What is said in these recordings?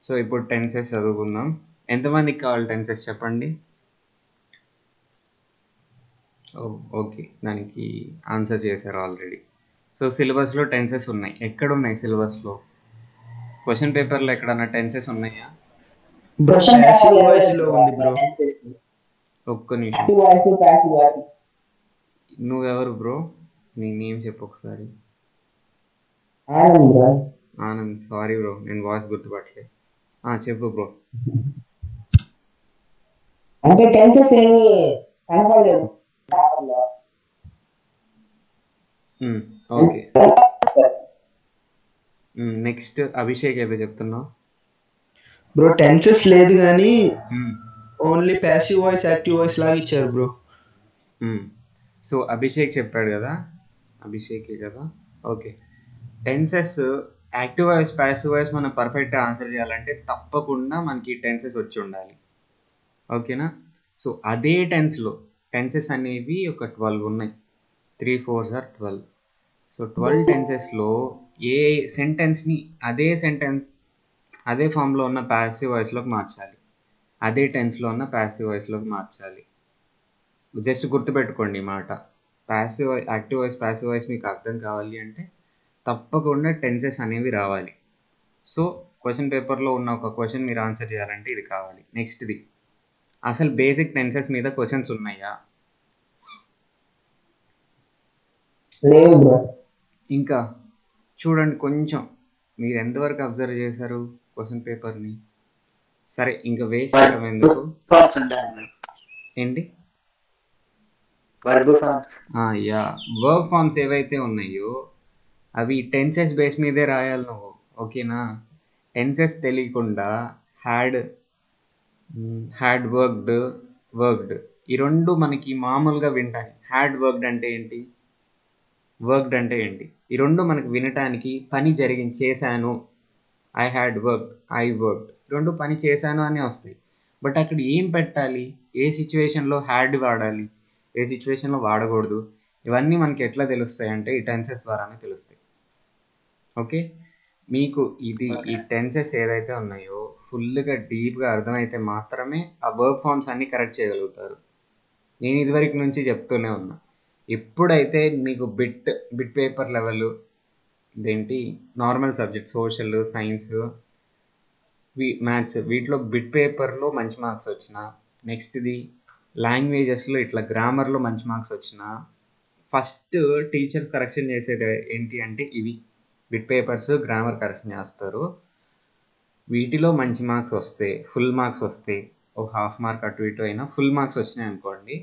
So ఇప్పుడు tenses చదువుకుందాం. ఎంతమందికి కావాలి టెన్సెస్ చెప్పండి. ఓకే, దానికి ఆన్సర్ చేశారు ఆల్రెడీ. సో సిలబస్లో టెన్సెస్ ఉన్నాయి. ఎక్కడున్నాయి సిలబస్లో? క్వశ్చన్ పేపర్లో ఎక్కడన్నా టెన్సెస్ ఉన్నాయా? బ్రో ప్యాసివ్ వాయిస్ లో ఉంది బ్రో. ఒక్క నిమిషం. నువ్వెవరు బ్రో? నీ నేమ్ చెప్పు ఒకసారి. ఆనంద్. సారీ బ్రో, నేను వాయిస్ గుర్తుపట్టలే. చెప్పు బ్రో. అంటే టెన్సెస్ ఏమి కనపడలేదు. ఓకే, నెక్స్ట్ అభిషేక్ ఏదో చెప్తున్నావు బ్రో. టెన్సెస్ లేదు కానీ only passive voice active voice లాగా ఇచ్చారు బ్రో. సో అభిషేక్ చెప్పాడు కదా, అభిషేకే కదా. Okay, tenses active voice passive voice మనం పర్ఫెక్ట్గా ఆన్సర్ చేయాలంటే తప్పకుండా మనకి టెన్సెస్ వచ్చి ఉండాలి. ఓకేనా? సో అదే టెన్స్లో టెన్సెస్ అనేవి ఒక 12 ఉన్నాయి. 3 4s are 12. సో 12 టెన్సెస్లో ఏ సెంటెన్స్ని అదే ఫామ్లో ఉన్న ప్యాసివ్ వాయిస్లోకి మార్చాలి, అదే టెన్స్లో ఉన్న ప్యాసివ్ వాయిస్లోకి మార్చాలి. జస్ట్ గుర్తుపెట్టుకోండి ఈ మాట. Passive active voice passive voice మీకు అర్థం కావాలి అంటే తప్పకుండా టెన్సెస్ అనేవి రావాలి. సో క్వశ్చన్ పేపర్లో ఉన్న ఒక క్వశ్చన్ మీరు ఆన్సర్ చేయాలంటే ఇది కావాలి. నెక్స్ట్ది, అసలు బేసిక్ టెన్సెస్ మీద క్వశ్చన్స్ ఉన్నాయా? ఇంకా చూడండి కొంచెం, మీరు ఎంతవరకు అబ్జర్వ్ చేశారు క్వశ్చన్ పేపర్ని? సరే, ఇంకా వేస్ట్ చేయడం ఎందుకు. ఏంటి? యా, వర్బ్ ఫార్మ్స్ ఏవైతే ఉన్నాయో అవి టెన్సెస్ బేస్ మీదే రాయాలి నువ్వు. ఓకేనా? టెన్సెస్ తెలియకుండా హ్యాడ్ వర్క్డ్ ఈ రెండు మనకి మామూలుగా వింటాయి. హ్యాడ్ వర్క్డ్ అంటే ఏంటి, వర్క్డ్ అంటే ఏంటి, ఈ రెండు మనకి వినటానికి పని చేశాను. I had work, I worked, రెండు పని చేశాను అని వస్తాయి. బట్ అక్కడ ఏం పెట్టాలి, ఏ సిచ్యువేషన్లో హ్యాడ్ వాడాలి, ఏ సిచ్యువేషన్లో వాడకూడదు, ఇవన్నీ మనకి ఎట్లా తెలుస్తాయి అంటే ఈ టెన్సెస్ ద్వారానే తెలుస్తాయి. ఓకే, మీకు ఈ టెన్సెస్ ఏదైతే ఉన్నాయో ఫుల్గా డీప్గా అర్థమైతే మాత్రమే ఆ వర్బ్ ఫార్మ్స్ అన్నీ కరెక్ట్ చేయగలుగుతారు. నేను ఇదివరకు నుంచి చెప్తూనే ఉన్నా, ఎప్పుడైతే మీకు బిట్ పేపర్ లెవెల్, ఇదేంటి normal subject social science maths వీటిలో బిట్ పేపర్లో మంచి మార్క్స్ వచ్చిన, నెక్స్ట్ది లాంగ్వేజెస్లో ఇట్లా గ్రామర్లో మంచి మార్క్స్ వచ్చిన, ఫస్ట్ టీచర్స్ కరెక్షన్ చేసేది ఏంటి అంటే ఇవి బిట్ పేపర్స్, గ్రామర్ కరెక్షన్ చేస్తారు. వీటిలో మంచి మార్క్స్ వస్తే, ఫుల్ మార్క్స్ వస్తే, ఒక హాఫ్ మార్క్ అటు ఇటు అయినా ఫుల్ మార్క్స్ వచ్చినాయి అనుకోండి,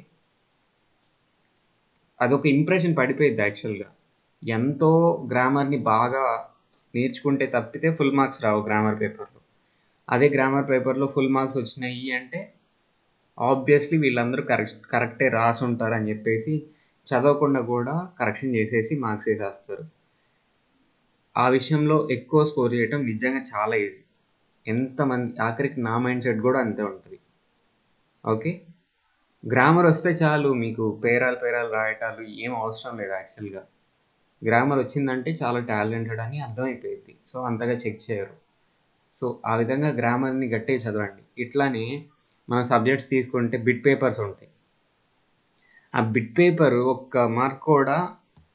అదొక ఇంప్రెషన్ పడిపోయింది. యాక్చువల్గా ఎంతో గ్రామర్ని బాగా నేర్చుకుంటే తప్పితే ఫుల్ మార్క్స్ రావు గ్రామర్ పేపర్లో. అదే గ్రామర్ పేపర్లో ఫుల్ మార్క్స్ వచ్చినాయి అంటే ఆబ్వియస్లీ వీళ్ళందరూ కరెక్టే రాసి ఉంటారని చెప్పేసి చదవకుండా కూడా కరెక్షన్ చేసేసి మార్క్స్ వేసేస్తారు. ఆ విషయంలో ఎక్కువ స్కోర్ చేయటం నిజంగా చాలా ఈజీ. ఎంతమంది ఆఖరికి నా మైండ్ సెట్ కూడా అంతే ఉంటుంది. ఓకే, గ్రామర్ వస్తే చాలు, మీకు పేరాలు రాయటాలు ఏం అవసరం లేదు. యాక్చువల్గా గ్రామర్ వచ్చిందంటే చాలా టాలెంటెడ్ అని అర్థమైపోయింది. సో అంతగా చెక్ చేయరు. సో ఆ విధంగా గ్రామర్ని గట్టిగా చదవండి. ఇట్లానే మన సబ్జెక్ట్స్ తీసుకుంటే బిట్ పేపర్స్ ఉంటాయి. ఆ బిట్ పేపర్ ఒక్క మార్క్ కూడా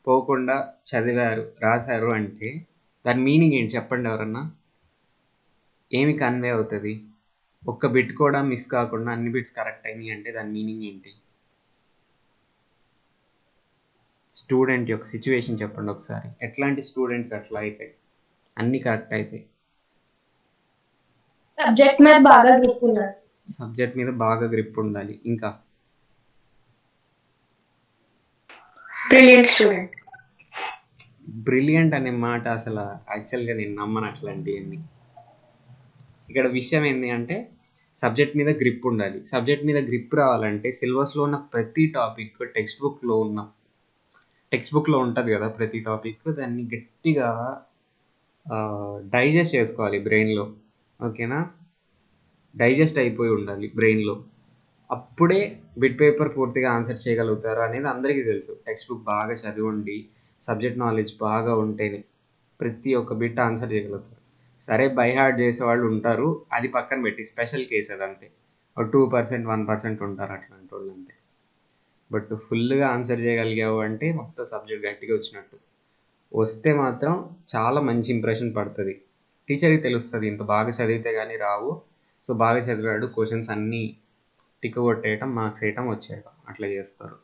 పోకుండా చదివారు, రాశారు అంటే దాని మీనింగ్ ఏంటి చెప్పండి ఎవరన్నా? ఏమి కన్వే అవుతుంది? ఒక్క బిట్ కూడా మిస్ కాకుండా అన్ని బిట్స్ కరెక్ట్ అయినాయి అంటే దాని మీనింగ్ ఏంటి? స్టూడెంట్ యొక్క సిచ్యువేషన్ చెప్పండి ఒకసారి. ఎట్లాంటి స్టూడెంట్కి అట్లా అవుతాయి, అన్నీ కరెక్ట్ అవుతాయి? సబ్జెక్ట్ మీద బాగా గ్రిప్ ఉండాలి. సబ్జెక్ట్ మీద బాగా గ్రిప్ ఉండాలి. ఇంకా బ్రిలియంట్ స్టూడెంట్. బ్రిలియంట్ అనే మాట అసలు యాక్చువల్గా నేను నమ్మను అట్లాంటివన్నీ. ఇక్కడ విషయం ఏంటి అంటే సబ్జెక్ట్ మీద గ్రిప్ ఉండాలి. సబ్జెక్ట్ మీద గ్రిప్ రావాలంటే సిలబస్లో ఉన్న ప్రతి టాపిక్ టెక్స్ట్ బుక్లో ఉంటుంది కదా ప్రతి టాపిక్, దాన్ని గట్టిగా డైజెస్ట్ చేసుకోవాలి బ్రెయిన్లో. ఓకేనా? డైజెస్ట్ అయిపోయి ఉండాలి బ్రెయిన్లో. అప్పుడే బిట్ పేపర్ పూర్తిగా ఆన్సర్ చేయగలుగుతారు అనేది అందరికీ తెలుసు. టెక్స్ట్ బుక్ బాగా చదివండి, సబ్జెక్ట్ నాలెడ్జ్ బాగా ఉంటేనే ప్రతి ఒక్క బిట్ ఆన్సర్ చేయగలుగుతారు. సరే బై హార్ట్ చేసేవాళ్ళు ఉంటారు, అది పక్కన పెట్టి స్పెషల్ కేసు అది అంతే. ఒక 2% 1% ఉంటారు అట్లాంటి వాళ్ళు అంతే. బట్ ఫుల్గా ఆన్సర్ చేయగలిగావు అంటే మొత్తం సబ్జెక్ట్ గట్టిగా వచ్చినట్టు. వస్తే మాత్రం చాలా మంచి ఇంప్రెషన్ పడుతుంది, టీచర్కి తెలుస్తుంది ఇంత బాగా చదివితే కానీ రావు. సో బాగా చదివాడు, క్వశ్చన్స్ అన్నీ టిక్ కొట్టేయటం, మార్క్స్ వేయటం, వచ్చేయటం అట్లా చేస్తారు.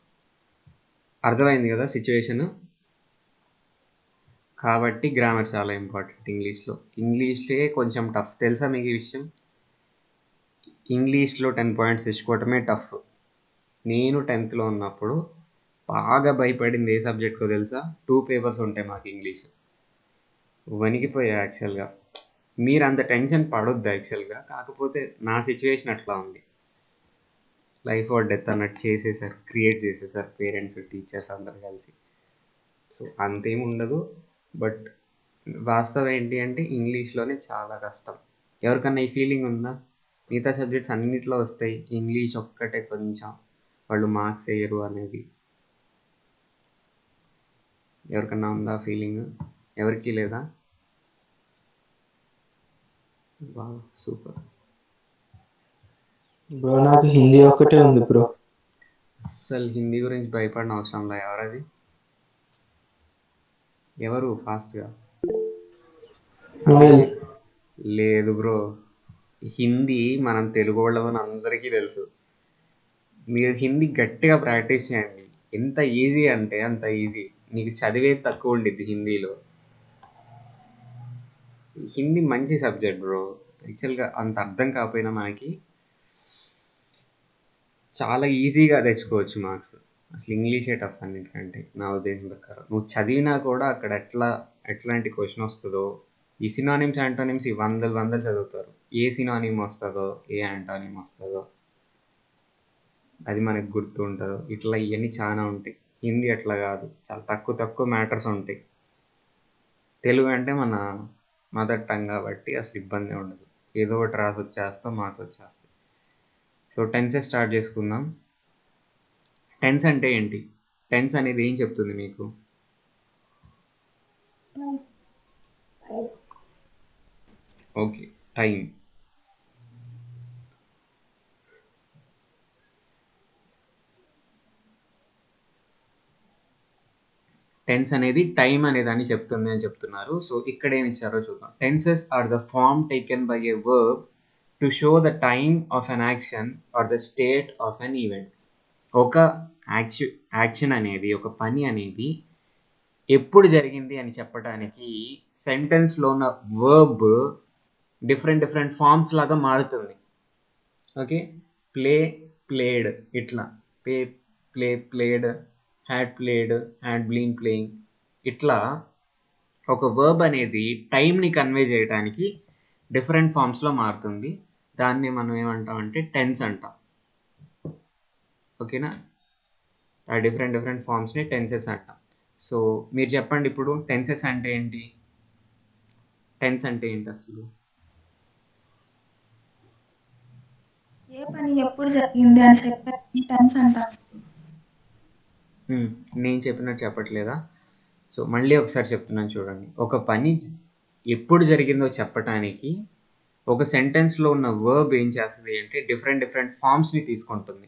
అర్థమైంది కదా సిచ్యువేషన్? కాబట్టి గ్రామర్ చాలా ఇంపార్టెంట్ ఇంగ్లీష్లో. ఇంగ్లీష్లే కొంచెం టఫ్, తెలుసా మీకు ఈ విషయం? ఇంగ్లీష్లో 10 పాయింట్స్ తెచ్చుకోవటమే టఫ్. నేను 10th ఉన్నప్పుడు బాగా భయపడింది ఏ సబ్జెక్ట్కో తెలుసా? 2 పేపర్స్ ఉంటాయి మాకు ఇంగ్లీష్. వణికిపోయా యాక్చువల్గా. మీరు అంత టెన్షన్ పడొద్దు యాక్చువల్గా, కాకపోతే నా సిచ్యువేషన్ అట్లా ఉంది. లైఫ్ ఆర్ డెత్ అన్నట్టు చేసేసారు, క్రియేట్ చేసేసారు పేరెంట్స్ టీచర్స్ అందరు కలిసి. సో అంతేం ఉండదు, బట్ వాస్తవం ఏంటి అంటే ఇంగ్లీష్లోనే చాలా కష్టం. ఎవరికన్నా ఈ ఫీలింగ్ ఉందా? మిగతా సబ్జెక్ట్స్ అన్నిట్లో వస్తాయి, ఇంగ్లీష్ ఒక్కటే కొంచెం వాళ్ళు మార్క్స్ వేయరు అనేది. ఎవరికన్నా ఉందా ఫీలింగ్? ఎవరికి లేదా? వా సూపర్ బ్రో నాకు హిందీ ఒకటే ఉంది బ్రో. అస్సలు హిందీ గురించి భయపడిన అవసరం లేదు. ఎవరది? ఎవరు ఫాస్ట్గా? నోయల్. లేదు బ్రో, హిందీ మనం తెలుగు వాళ్ళమని అందరికీ తెలుసు. మీరు హిందీ గట్టిగా ప్రాక్టీస్ చేయండి, ఎంత ఈజీ అంటే అంత ఈజీ. నీకు చదివేది తక్కువ ఉండిద్ది హిందీలో. హిందీ మంచి సబ్జెక్ట్ బ్రో, యాక్చువల్గా అంత అర్థం కాకపోయినా మనకి చాలా ఈజీగా తెచ్చుకోవచ్చు మార్క్స్. అసలు ఇంగ్లీషే టఫ్ అన్నిటికంటే నా ఉద్దేశం ప్రకారం. నువ్వు చదివినా కూడా అక్కడ ఎట్లాంటి క్వశ్చన్ వస్తుందో, ఈ సినానిమ్స్ యాంటోనిమ్స్ ఈ వందలు చదువుతారు, ఏ సినానిమ్ వస్తుందో ఏ యాంటోనిమ్ వస్తుందో అది మనకు గుర్తు ఉంటుందో, ఇట్లా ఇవన్నీ చాలా ఉంటాయి. హిందీ అట్లా కాదు, చాలా తక్కువ మ్యాటర్స్ ఉంటాయి. తెలుగు అంటే మన మదర్ టంగ్ కాబట్టి అసలు ఇబ్బంది ఉండదు, ఏదో ఒకటి రాసి వచ్చేస్తాం, మార్క్స్ వచ్చేస్తాయి. సో టెన్సెస్ స్టార్ట్ చేసుకుందాం. టెన్స్ అంటే ఏంటి? టెన్స్ అనేది ఏం చెప్తుంది మీకు? Okay, time. టెన్స్ అనేది టైం అనేదాన్ని చెప్తుంది అని చెప్తున్నారు. సో ఇక్కడ ఏమి ఇచ్చారో చూద్దాం. Tenses are the form taken by a verb to show the time of an action or the state of an event. ఒక యాక్షన్ అనేది, ఒక పని అనేది ఎప్పుడు జరిగింది అని చెప్పడానికి సెంటెన్స్లో ఉన్న వర్బ్ డిఫరెంట్ ఫార్మ్స్ లాగా మారుతుంది. ఓకే, ప్లే, ప్లేడ్, ఇట్లా played, had played, had been playing, ఇట్లా ఒక వర్బ్ అనేది టైంని కన్వే చేయడానికి డిఫరెంట్ ఫార్మ్స్లో మారుతుంది. దాన్ని మనం ఏమంటాం అంటే టెన్స్ అంటాం. ఓకేనా? ఆ డిఫరెంట్ ఫార్మ్స్ని టెన్సెస్ అంటాం. సో మీరు చెప్పండి ఇప్పుడు, టెన్సెస్ అంటే ఏంటి? టెన్స్ అంటే ఏంటి అసలు? ఏ పని ఎప్పుడు జరిగింది అని చెప్పి టెన్స్ అంటారు. నేను చెప్పినట్టు చెప్పట్లేదా? సో మళ్ళీ ఒకసారి చెప్తున్నాను చూడండి. ఒక పని ఎప్పుడు జరిగిందో చెప్పటానికి ఒక సెంటెన్స్లో ఉన్న వర్బ్ ఏం చేస్తుంది అంటే డిఫరెంట్ ఫార్మ్స్ని తీసుకుంటుంది.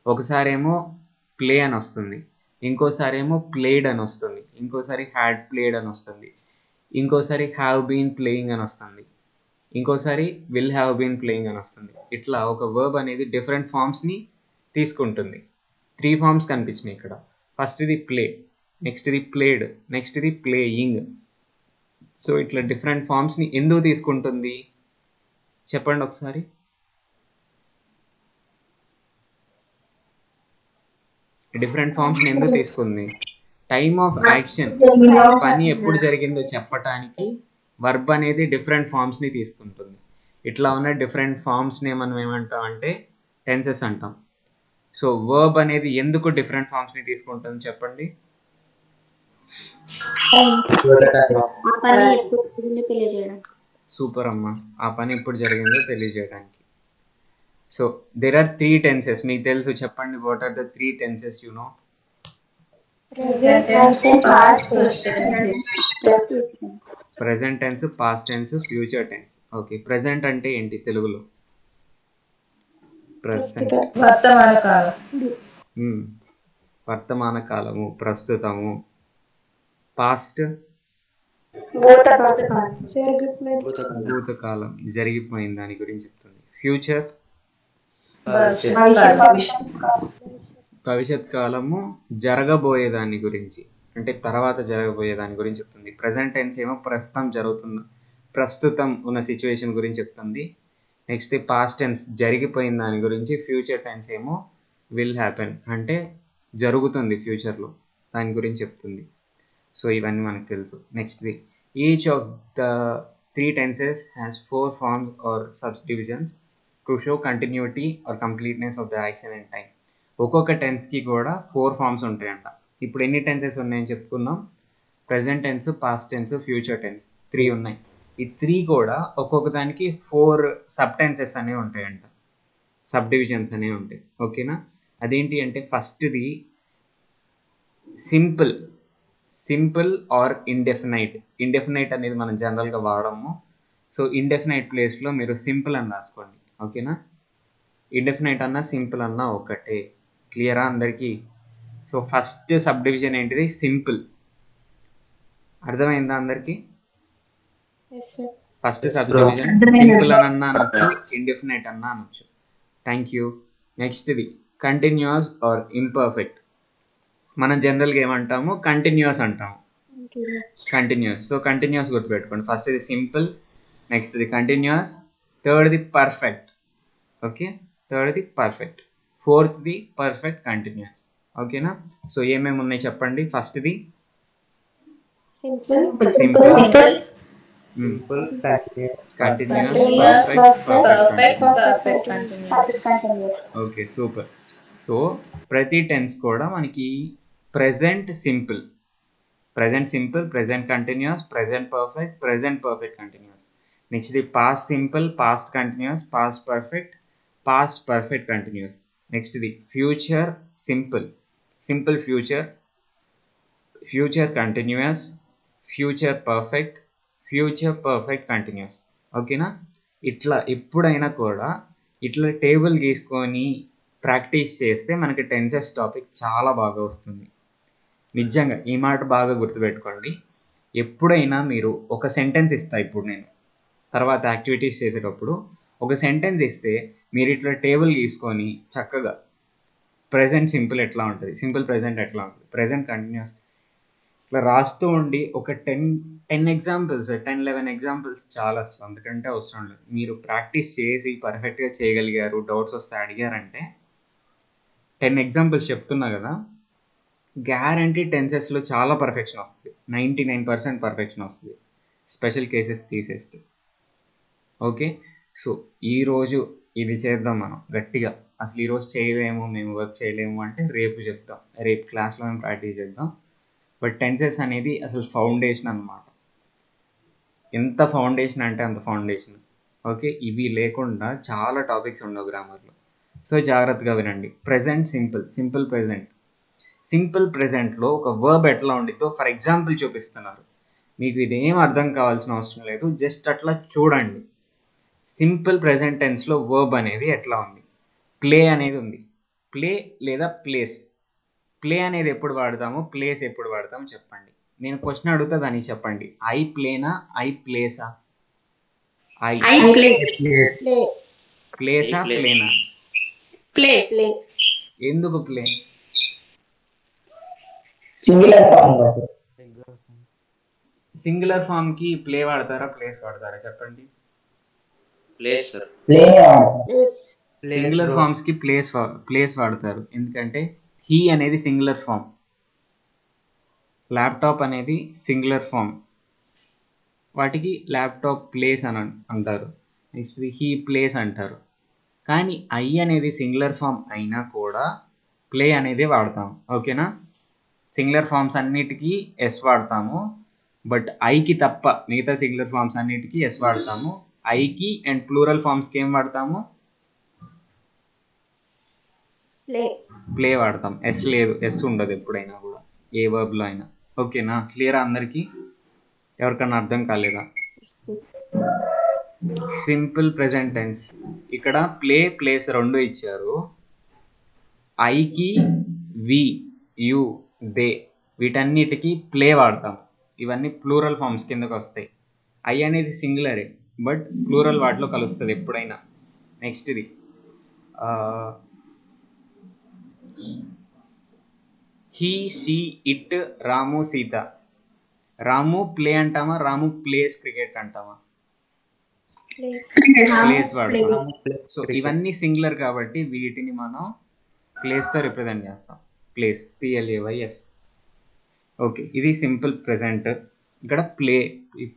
ఒకసారి ఏమో ప్లే అని వస్తుంది, ఇంకోసారి ఏమో ప్లేడ్ అని వస్తుంది, ఇంకోసారి హ్యాడ్ ప్లేడ్ అని వస్తుంది, ఇంకోసారి హ్యావ్ బీన్ ప్లేయింగ్ అని వస్తుంది, ఇంకోసారి విల్ హ్యావ్ బీన్ ప్లేయింగ్ అని వస్తుంది. ఇట్లా ఒక వర్బ్ అనేది డిఫరెంట్ ఫార్మ్స్ని తీసుకుంటుంది. 3 ఫార్మ్స్ కనిపించినాయి ఇక్కడ. ఫస్ట్ ఇది ప్లే, నెక్స్ట్ ఇది ప్లేడ్, నెక్స్ట్ ఇది ప్లేయింగ్. సో ఇట్లా డిఫరెంట్ ఫార్మ్స్ని ఎందుకు తీసుకుంటుంది చెప్పండి ఒకసారి. డిఫరెంట్ ఫార్మ్స్ని ఎందుకు తీసుకుంది? టైమ్ ఆఫ్ యాక్షన్, పని ఎప్పుడు జరిగిందో చెప్పటానికి వర్బ్ అనేది డిఫరెంట్ ఫార్మ్స్ని తీసుకుంటుంది. ఇట్లా ఉన్న డిఫరెంట్ ఫార్మ్స్ని మనం ఏమంటాం అంటే టెన్సెస్ అంటాం. సో వర్బ్ అనేది ఎందుకు డిఫరెంట్ ఫార్మ్స్ని తీసుకుంటుంది చెప్పండి. సూపర్ అమ్మా, ఆ పని ఎప్పుడు జరిగిందో తెలియజేయడానికి. సో దేర్ ఆర్ 3 టెన్సెస్, మీకు తెలుసు, చెప్పండి. What are the 3 tenses you know? Present tense, past, future tense. Present tense, past tense, future tense. Okay, present అంటే ఏంటి తెలుగులో? ప్రెసెంట్ వర్తమాన కాలం. వర్తమాన కాలము, ప్రస్తుతము. పాస్ట్ భూతకాలం, జరిగిపోయిన దాని గురించి చెప్తుంది. ఫ్యూచర్ భవిష్యత్ కాలము, జరగబోయే దాని గురించి, అంటే తర్వాత జరగబోయే దాని గురించి చెప్తుంది. ప్రెసెంట్ టెన్స్ ఏమో ప్రస్తుతం ఉన్న సిచ్యువేషన్ గురించి చెప్తుంది. నెక్స్ట్ పాస్ట్ టెన్స్ జరిగిపోయిన దాని గురించి. ఫ్యూచర్ టెన్స్ ఏమో విల్ హ్యాపెన్, అంటే జరుగుతుంది ఫ్యూచర్లో, దాని గురించి చెప్తుంది. సో ఇవన్నీ మనకు తెలుసు. నెక్స్ట్ది, each of the 3 tenses has 4 forms or subdivisions to show continuity or completeness of the action in time. ఒక్కొక్క టెన్స్కి కూడా 4 forms ఉంటాయంట. ఇప్పుడు ఎన్ని టెన్సెస్ ఉన్నాయని చెప్పుకున్నాం? Present tense, past tense, future tense 3 ఉన్నాయి. ఈ 3 కూడా ఒక్కొక్క దానికి 4 సబ్ టెన్సెస్ అనేవి ఉంటాయంట, సబ్ డివిజన్స్ అనేవి ఉంటాయి. ఓకేనా? అదేంటి అంటే ఫస్ట్ది సింపుల్ ఆర్ ఇండెఫినైట్. ఇండెఫినైట్ అనేది మనం జనరల్గా వాడము. సో ఇండెఫినైట్ ప్లేస్లో మీరు సింపుల్ అని రాసుకోండి. ఓకేనా? ఇండెఫినైట్ అన్నా సింపుల్ అన్నా ఒకటే. క్లియరా అందరికీ? సో ఫస్ట్ సబ్ డివిజన్ ఏంటిది? సింపుల్. అర్థమైందా అందరికీ? ఫస్ట్ సబ్ డివిజన్ సింపుల్ అని అన్నా అనొచ్చు, ఇండెఫినైట్ అన్నా అనొచ్చు. Thank you. నెక్స్ట్ది కంటిన్యూస్ ఆర్ ఇంపర్ఫెక్ట్. మనం జనరల్గా ఏమంటాము? కంటిన్యూస్ అంటాము. కంటిన్యూస్. సో కంటిన్యూస్ గుర్తుపెట్టుకోండి. ఫస్ట్ ఇది సింపుల్, నెక్స్ట్ ఇది కంటిన్యూస్, థర్డ్ది పర్ఫెక్ట్. ఓకే, థర్డ్ది పర్ఫెక్ట్, ఫోర్త్ది పర్ఫెక్ట్ కంటిన్యూస్. ఓకేనా? సో ఏమేమి ఉన్నాయి చెప్పండి. ఫస్ట్ది simple, continuous, perfect. Okay, super. So ప్రతి టెన్స్ కూడా మనకి present simple, present continuous, present perfect continuous. Next past simple, past continuous, past perfect continuous. నెక్స్ట్ది future simple future continuous, future perfect continuous. ఓకేనా? ఇట్లా ఎప్పుడైనా కూడా ఇట్లా టేబుల్ గీసుకొని ప్రాక్టీస్ చేస్తే మనకి టెన్సెస్ టాపిక్ చాలా బాగా వస్తుంది. నిజంగా ఈ మాట బాగా గుర్తుపెట్టుకోండి. ఎప్పుడైనా మీరు ఒక సెంటెన్స్ ఇస్తా, ఇప్పుడు నేను తర్వాత యాక్టివిటీస్ చేసేటప్పుడు ఒక సెంటెన్స్ ఇస్తే మీరు ఇట్లా టేబుల్ గీసుకొని చక్కగా ప్రెజెంట్ సింపుల్ ఎట్లా ఉంటుంది, సింపుల్ ప్రెజెంట్ ఎట్లా ఉంటుంది, ప్రెజెంట్ కంటిన్యూస్ ఇట్లా రాస్తూ ఉండి ఒక 10 ఎగ్జాంపుల్స్ 10-11 ఎగ్జాంపుల్స్ చాలా అసలు, అందుకంటే అవసరం లేదు. మీరు ప్రాక్టీస్ చేసి పర్ఫెక్ట్గా చేయగలిగారు, డౌట్స్ వస్తే అడిగారంటే 10 ఎగ్జాంపుల్స్ చెప్తున్నా కదా, గ్యారంటీ టెన్సెస్లో చాలా పర్ఫెక్షన్ వస్తుంది, 99% పర్ఫెక్షన్ వస్తుంది, స్పెషల్ కేసెస్ తీసేస్తే. ఓకే, సో ఈరోజు ఇది చేద్దాం మనం గట్టిగా. అసలు ఈరోజు చేయలేము, మేము వర్క్ చేయలేము అంటే రేపు చెప్తాం, రేపు క్లాస్లో మేము ప్రాక్టీస్ చేద్దాం. బట్ టెన్సెస్ అనేది అసలు ఫౌండేషన్ అన్నమాట. ఎంత ఫౌండేషన్ అంటే అంత ఫౌండేషన్. ఓకే, ఇవి లేకుండా చాలా టాపిక్స్ ఉండవు గ్రామర్లో. సో జాగ్రత్తగా వినండి. ప్రెజెంట్ సింపుల్ ప్రెజెంట్లో ఒక వర్బ్ ఎట్లా ఉండిద్దో ఫర్ ఎగ్జాంపుల్ చూపిస్తున్నారు. మీకు ఇదేం అర్థం కావాల్సిన అవసరం లేదు, జస్ట్ అట్లా చూడండి. సింపుల్ ప్రెజెంట్ టెన్స్లో వర్బ్ అనేది ఎట్లా ఉంది? ప్లే అనేది ఉంది. ప్లే లేదా ప్లేస్. ప్లే అనేది ఎప్పుడు వాడతాము, ప్లేస్ ఎప్పుడు వాడతాము చెప్పండి. నేను క్వశ్చన్ అడుగుతా, దానికి చెప్పండి. ఐ ప్లేనా, ఐ ప్లేసా? ప్లేసా ప్లేనా? ఎందుకు ప్లే? సింగులర్ ఫామ్ కి ప్లే వాడతారా, ప్లేస్ వాడతారా చెప్పండి. సింగులర్ ఫామ్స్ కి ప్లేస్ వాడతారు, ఎందుకంటే హీ అనేది సింగులర్ ఫామ్, ల్యాప్టాప్ అనేది సింగులర్ ఫామ్, వాటికి ల్యాప్టాప్ ప్లేస్ అని అంటారు. నెక్స్ట్ హీ ప్లేస్ అంటారు. కానీ ఐ అనేది సింగులర్ ఫామ్ అయినా కూడా ప్లే అనేది వాడతాం. ఓకేనా? సింగులర్ ఫామ్స్ అన్నిటికీ ఎస్ వాడతాము, బట్ ఐకి తప్ప మిగతా సింగులర్ ఫామ్స్ అన్నిటికీ ఎస్ వాడతాము. ఐకి అండ్ ప్లూరల్ ఫామ్స్కి ఏం వాడతాము? ప్లే వాడతాం. ఎస్ లేదు, ఎస్ ఉండదు ఎప్పుడైనా కూడా, ఏ వర్బ్లో అయినా. ఓకేనా? క్లియరా అందరికీ? ఎవరికన్నా అర్థం కాలేదా? Simple present tense. ఇక్కడ ప్లే, ప్లేస్ రెండు ఇచ్చారు. ఐకి వి, యు, దే వీటన్నిటికీ ప్లే వాడతాం. ఇవన్నీ ప్లూరల్ ఫామ్స్ కిందకు వస్తాయి. ఐ అనేది సింగులరే, బట్ ప్లూరల్ వాటిలో కలుస్తుంది ఎప్పుడైనా. నెక్స్ట్ ఇది he, she, it, Ramu, Sita. Ramu play అంటామా, రాము ప్లేస్ క్రికెట్ అంటామా? ప్లేస్ వాడతాం. సో ఇవన్నీ సింగులర్ కాబట్టి వీటిని మనం ప్లేస్తో రిప్రజెంట్ చేస్తాం. Plays, PLAYS. ఓకే, ఇది సింపుల్ ప్రెజెంట్. ఇక్కడ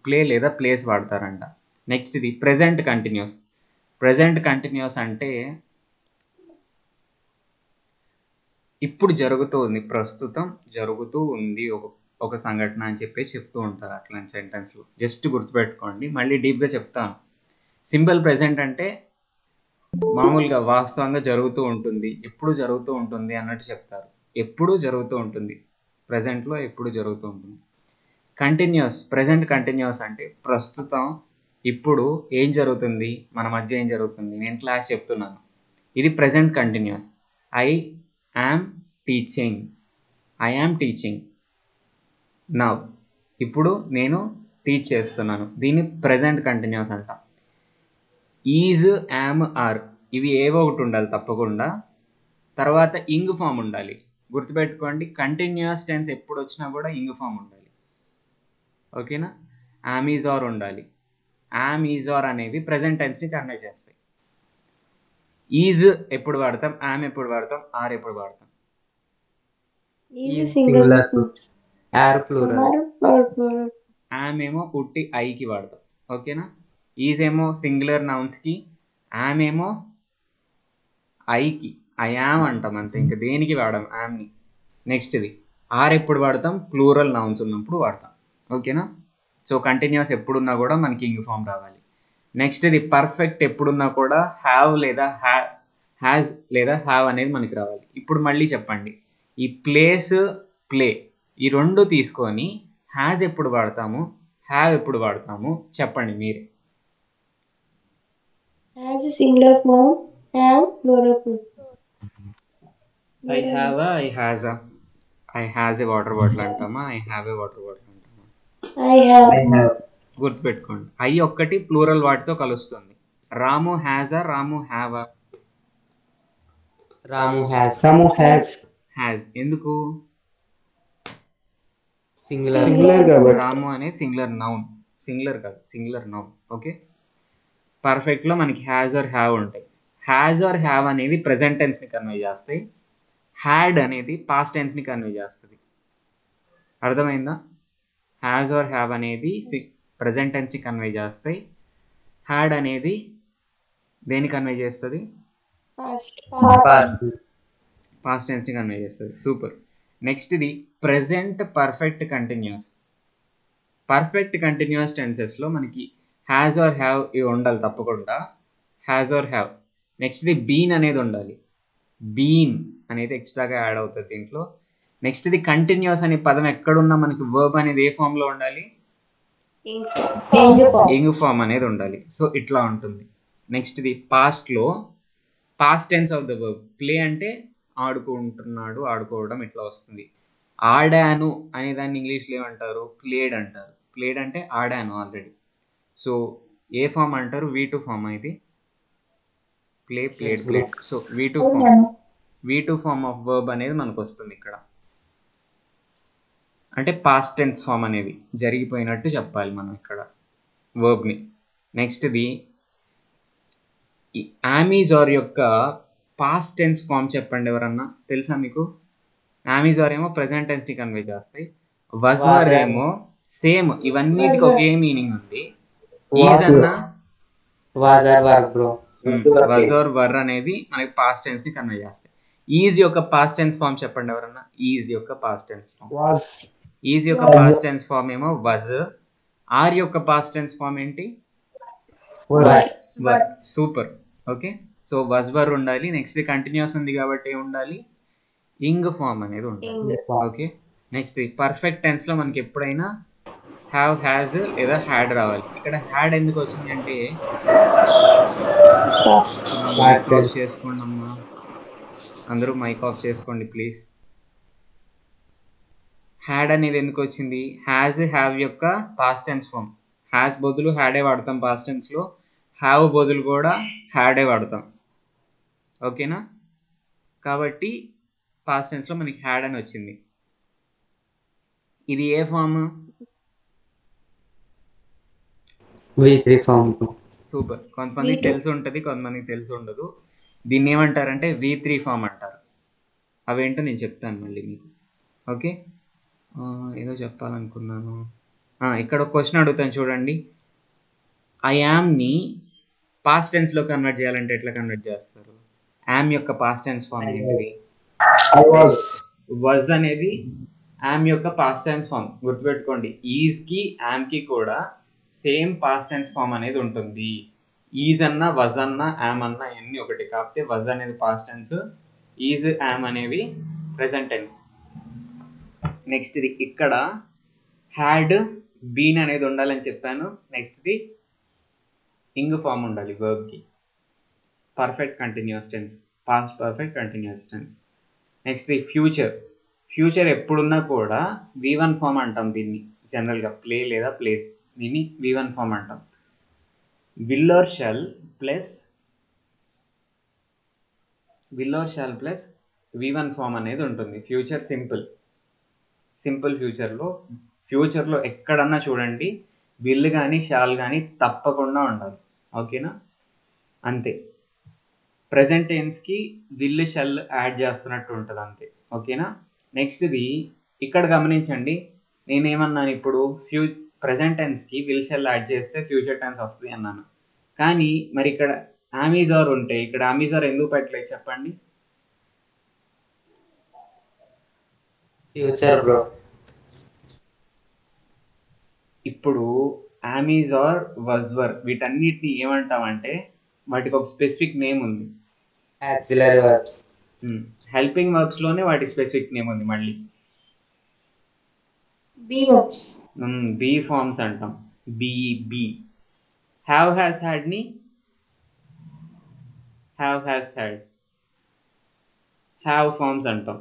ప్లే లేదా ప్లేస్ వాడతారంట. నెక్స్ట్ ఇది ప్రెజెంట్ కంటిన్యూస్. ప్రెజెంట్ కంటిన్యూస్ అంటే ఇప్పుడు జరుగుతూ ఉంది, ప్రస్తుతం జరుగుతూ ఉంది ఒక సంఘటన అని చెప్పేసి చెప్తూ ఉంటారు అట్లాంటి సెంటెన్స్లో. జస్ట్ గుర్తుపెట్టుకోండి, మళ్ళీ డీప్గా చెప్తాను. సింపుల్ ప్రెజెంట్ అంటే మామూలుగా వాస్తవంగా జరుగుతూ ఉంటుంది, ఎప్పుడు జరుగుతూ ఉంటుంది అన్నట్టు చెప్తారు. ఎప్పుడు జరుగుతూ ఉంటుంది, ప్రజెంట్లో ఎప్పుడు జరుగుతూ ఉంటుంది. కంటిన్యూస్, ప్రెజెంట్ కంటిన్యూస్ అంటే ప్రస్తుతం ఇప్పుడు ఏం జరుగుతుంది, మన మధ్య ఏం జరుగుతుంది. నేను క్లాస్ చెప్తున్నాను, ఇది present continuous. I am teaching, I am teaching now. ఇప్పుడు నేను టీచ్ చేస్తున్నాను, దీన్ని ప్రెజెంట్ కంటిన్యూస్ అంట. ఈజ్, యామ్, ఆర్ ఇవి ఏవో ఒకటి ఉండాలి తప్పకుండా. తర్వాత ఇంగ్ ఫామ్ ఉండాలి. గుర్తుపెట్టుకోండి, కంటిన్యూస్ టెన్స్ ఎప్పుడు వచ్చినా కూడా ఇంగ్ ఫామ్ ఉండాలి. ఓకేనా? యామ్, ఈజ్, ఆర్ ఉండాలి. యామ్, ఈజ్, ఆర్ అనేవి ప్రెజెంట్ టెన్స్ని కన్వే చేస్తాయి. ఈజ్ ఎప్పుడు వాడతాం, యామ్ ఎప్పుడు వాడతాం, ఆర్ ఎప్పుడు వాడతాం? యామ్ ఏమో ఉట్టి ఐకి వాడతాం. ఓకేనా? ఈజ్ ఏమో సింగులర్ నౌన్స్కి, యామ్ ఏమో ఐకి, ఐ యామ్ అంటాం అంతే, ఇంకా దేనికి వాడాం యామ్ని. నెక్స్ట్ ఇది ఆర్ ఎప్పుడు వాడతాం, ప్లూరల్ నౌన్స్ ఉన్నప్పుడు వాడతాం. ఓకేనా? సో కంటిన్యూస్ ఎప్పుడున్నా కూడా మనకి ఇంగ్ ఫామ్ రావాలి. నెక్స్ట్ ఇది పర్ఫెక్ట్ ఎప్పుడున్నా కూడా హ్యావ్ లేదా హ్యాజ్ లేదా హ్యావ్ అనేది మనకి రావాలి. ఇప్పుడు మళ్ళీ చెప్పండి, ఈ ప్లేస్, ప్లే ఈ రెండు తీసుకొని హ్యాజ్ ఎప్పుడు వాడతాము, హ్యావ్ ఎప్పుడు వాడతాము చెప్పండి మీరే. Has a singular form, have plural form. I have, I has. I has a water bottle అంటామా, I have a water bottle అంటామా? I have. గుర్తుపెట్టుకోండి, ఐ ఒక్కటి ప్లూరల్ వాటితో కలుస్తుంది. రాము హ్యాజా, రాము హ్యావా? రాము హ్యాస్. హ్యాజ్. ఎందుకు? సింగులర్ కాబట్టి. రాము అనేది సింగులర్ నౌన్, సింగులర్ కాదు, సింగులర్ నౌన్. ఓకే, పర్ఫెక్ట్లో మనకి హ్యాజ్ ఆర్ హ్యావ్ ఉంటాయి. హ్యాజ్ ఆర్ హ్యావ్ అనేది ప్రెజెంట్ టెన్స్ని కన్వే చేస్తాయి. హ్యాడ్ అనేది పాస్ట్ టెన్స్ని కన్వే చేస్తుంది. అర్థమైందా? హ్యాజ్ ఆర్ హ్యావ్ అనేది ప్రెజెంట్ టెన్స్ని కన్వే చేస్తాయి. హ్యాడ్ అనేది దేని కన్వే చేస్తుంది? పాస్ట్ టెన్స్ని కన్వే చేస్తుంది. సూపర్. నెక్స్ట్ ఇది present perfect continuous. Perfect continuous టెన్సెస్లో మనకి హ్యాజ్ ఆర్ హ్యావ్ ఇవి ఉండాలి తప్పకుండా, హ్యాజ్ ఆర్ హ్యావ్. నెక్స్ట్ ఇది బీన్ అనేది ఉండాలి, బీన్ అనేది ఎక్స్ట్రాగా యాడ్ అవుతుంది దీంట్లో. నెక్స్ట్ ఇది కంటిన్యూస్ అనే పదం ఎక్కడున్నా మనకి వర్బ్ అనేది ఏ ఫామ్లో ఉండాలి? ఇంగ్ ఫామ్ అనేది ఉండాలి. సో ఇట్లా ఉంటుంది. నెక్స్ట్ ఇది పాస్ట్లో past tense of the verb. Play అంటే ఆడుకుంటున్నాడు, ఆడుకోవడం ఇట్లా వస్తుంది. ఆడాను అనే దాన్ని ఇంగ్లీష్లో ఏమంటారు? ప్లేడ్ అంటారు. ప్లేడ్ అంటే ఆడాను ఆల్రెడీ. సో ఏ ఫామ్ అంటారు? V2 form. ఇది play, played, played. So V2 form of verb అనేది మనకు వస్తుంది ఇక్కడ. అంటే పాస్ట్ టెన్స్ ఫామ్ అనేది జరిగిపోయినట్టు చెప్పాలి మనం ఇక్కడ వర్బ్ని. నెక్స్ట్ ఇది అమెజార్ యొక్క పాస్ట్ టెన్స్ ఫామ్ చెప్పండి ఎవరన్నా, తెలుసా మీకు? అమెజార్ ఏమో ప్రెజెంట్ టెన్స్ని కన్వే చేస్తాయి. వజర్ ఏమో సేమ్, ఇవన్నిటికి ఒకే మీనింగ్ ఉంది. ఈజ్ అన్నా వజర్ వర్ అనేది మనకి పాస్ట్ టెన్స్ని కన్వే చేస్తాయి. ఈజ్ యొక్క పాస్ట్ టెన్స్ ఫామ్ చెప్పండి ఎవరన్నా. ఈజ్ యొక్క పాస్ట్ టెన్స్ ఫామ్, ఈజ్ యొక్క పాస్ట్ టెన్స్ ఫామ్ ఏమో వజ్. ఆర్ యొక్క పాస్ట్ టెన్స్ ఫామ్ ఏంటి? Were. Super. Okay, so was were ఉండాలి. నెక్స్ట్ కంటిన్యూస్ ఉంది కాబట్టి ఉండాలి, ఇంగ్ ఫామ్ అనేది ఉండాలి. ఓకే, నెక్స్ట్ పర్ఫెక్ట్ టెన్స్లో మనకి ఎప్పుడైనా హ్యావ్, హ్యాజ్ లేదా హ్యాడ్ రావాలి. ఇక్కడ హ్యాడ్ ఎందుకు వచ్చింది అంటే Past. Mic Past off tense. చేసుకోండి అమ్మా, అందరూ మైక్ ఆఫ్ చేసుకోండి ప్లీజ్. హ్యాడ్ అనేది ఎందుకు వచ్చింది? హ్యాజ్, హ్యావ్ యొక్క పాస్ట్ టెన్స్ ఫామ్. హ్యాస్ బదులు హ్యాడే వాడతాం పాస్ట్ టెన్స్లో, హ్యావ్ బదులు కూడా హ్యాడే వాడతాం. ఓకేనా? కాబట్టి పాస్ట్ టెన్స్లో మనకి హ్యాడ్ అని వచ్చింది. ఇది ఏ ఫామ్? V3 form. సూపర్. కొంతమందికి V2. తెలిసి ఉంటుంది, కొంతమందికి తెలిసి ఉండదు. దీన్ని ఏమంటారంటే V3 ఫామ్ అంటారు. అవేంటో నేను చెప్తాను మళ్ళీ మీకు. ఓకే, ఏదో చెప్పాలనుకున్నాను. ఇక్కడ ఒక క్వశ్చన్ అడుగుతాను చూడండి. ఐ యామ్ని పాస్ట్ టెన్స్లో కన్వర్ట్ చేయాలంటే ఎట్లా కన్వర్ట్ చేస్తారు? యామ్ యొక్క పాస్ట్ టెన్స్ ఫామ్ ఏంటిది? I was. వజ్ అనేది యామ్ యొక్క పాస్ట్ టెన్స్ ఫామ్. గుర్తుపెట్టుకోండి, ఈజ్కి యామ్కి కూడా సేమ్ పాస్ట్ టెన్స్ ఫామ్ అనేది ఉంటుంది. ఈజ్ అన్న, వజ్ అన్న, యామ్ అన్న ఇవన్నీ ఒకటి. కాకపోతే వజ్ అనేది పాస్ట్ టెన్స్, ఈజ్, యామ్ అనేవి ప్రెజెంట్ టెన్స్. నెక్స్ట్ది ఇక్కడ హ్యాడ్, బీన్ అనేది ఉండాలని చెప్పాను. నెక్స్ట్ది ఇంగ్ ఫామ్ ఉండాలి వర్బ్కి. Perfect continuous tense, past perfect continuous tense. Next future. Future ఎప్పుడున్నా కూడా V1 ఫామ్ అంటాం దీన్ని. జనరల్గా ప్లే లేదా ప్లేస్, దీన్ని V1 ఫామ్ అంటాం. Will or shall plus V1 form అనేది ఉంటుంది. ఫ్యూచర్ సింపుల్ ఫ్యూచర్లో ఎక్కడన్నా చూడండి విల్ కానీ షాల్ కానీ తప్పకుండా ఉండాలి. ఓకేనా? అంతే. ప్రజెంట్ టెన్స్కి విల్ షల్ యాడ్ చేస్తున్నట్టు ఉంటుంది అంతే. ఓకేనా? నెక్స్ట్ది ఇక్కడ గమనించండి, నేనేమన్నాను ఇప్పుడు, ప్రజెంట్ టెన్స్కి విల్ షల్ యాడ్ చేస్తే ఫ్యూచర్ టెన్స్ వస్తుంది అన్నాను. కానీ మరి ఇక్కడ అమెజార్ ఉంటే ఇక్కడ అమెజార్ ఎందుకు పెట్టలేదు చెప్పండి? Future bro. ఇప్పుడు అమెజార్, వజ్వర్ వీటన్నిటిని ఏమంటామంటే వాటికి ఒక స్పెసిఫిక్ నేమ్ ఉంది. Auxiliary verbs. హెల్పింగ్ వర్బ్స్లోనే వాటికి స్పెసిఫిక్ నేమ్ ఉంది. మళ్ళీ Be verbs. బీ ఫార్మ్స్ అంటాం. బీ. హ్యావ్, హ్యాస్, హ్యాడ్ని హ్యావ్ ఫార్మ్స్ అంటాం.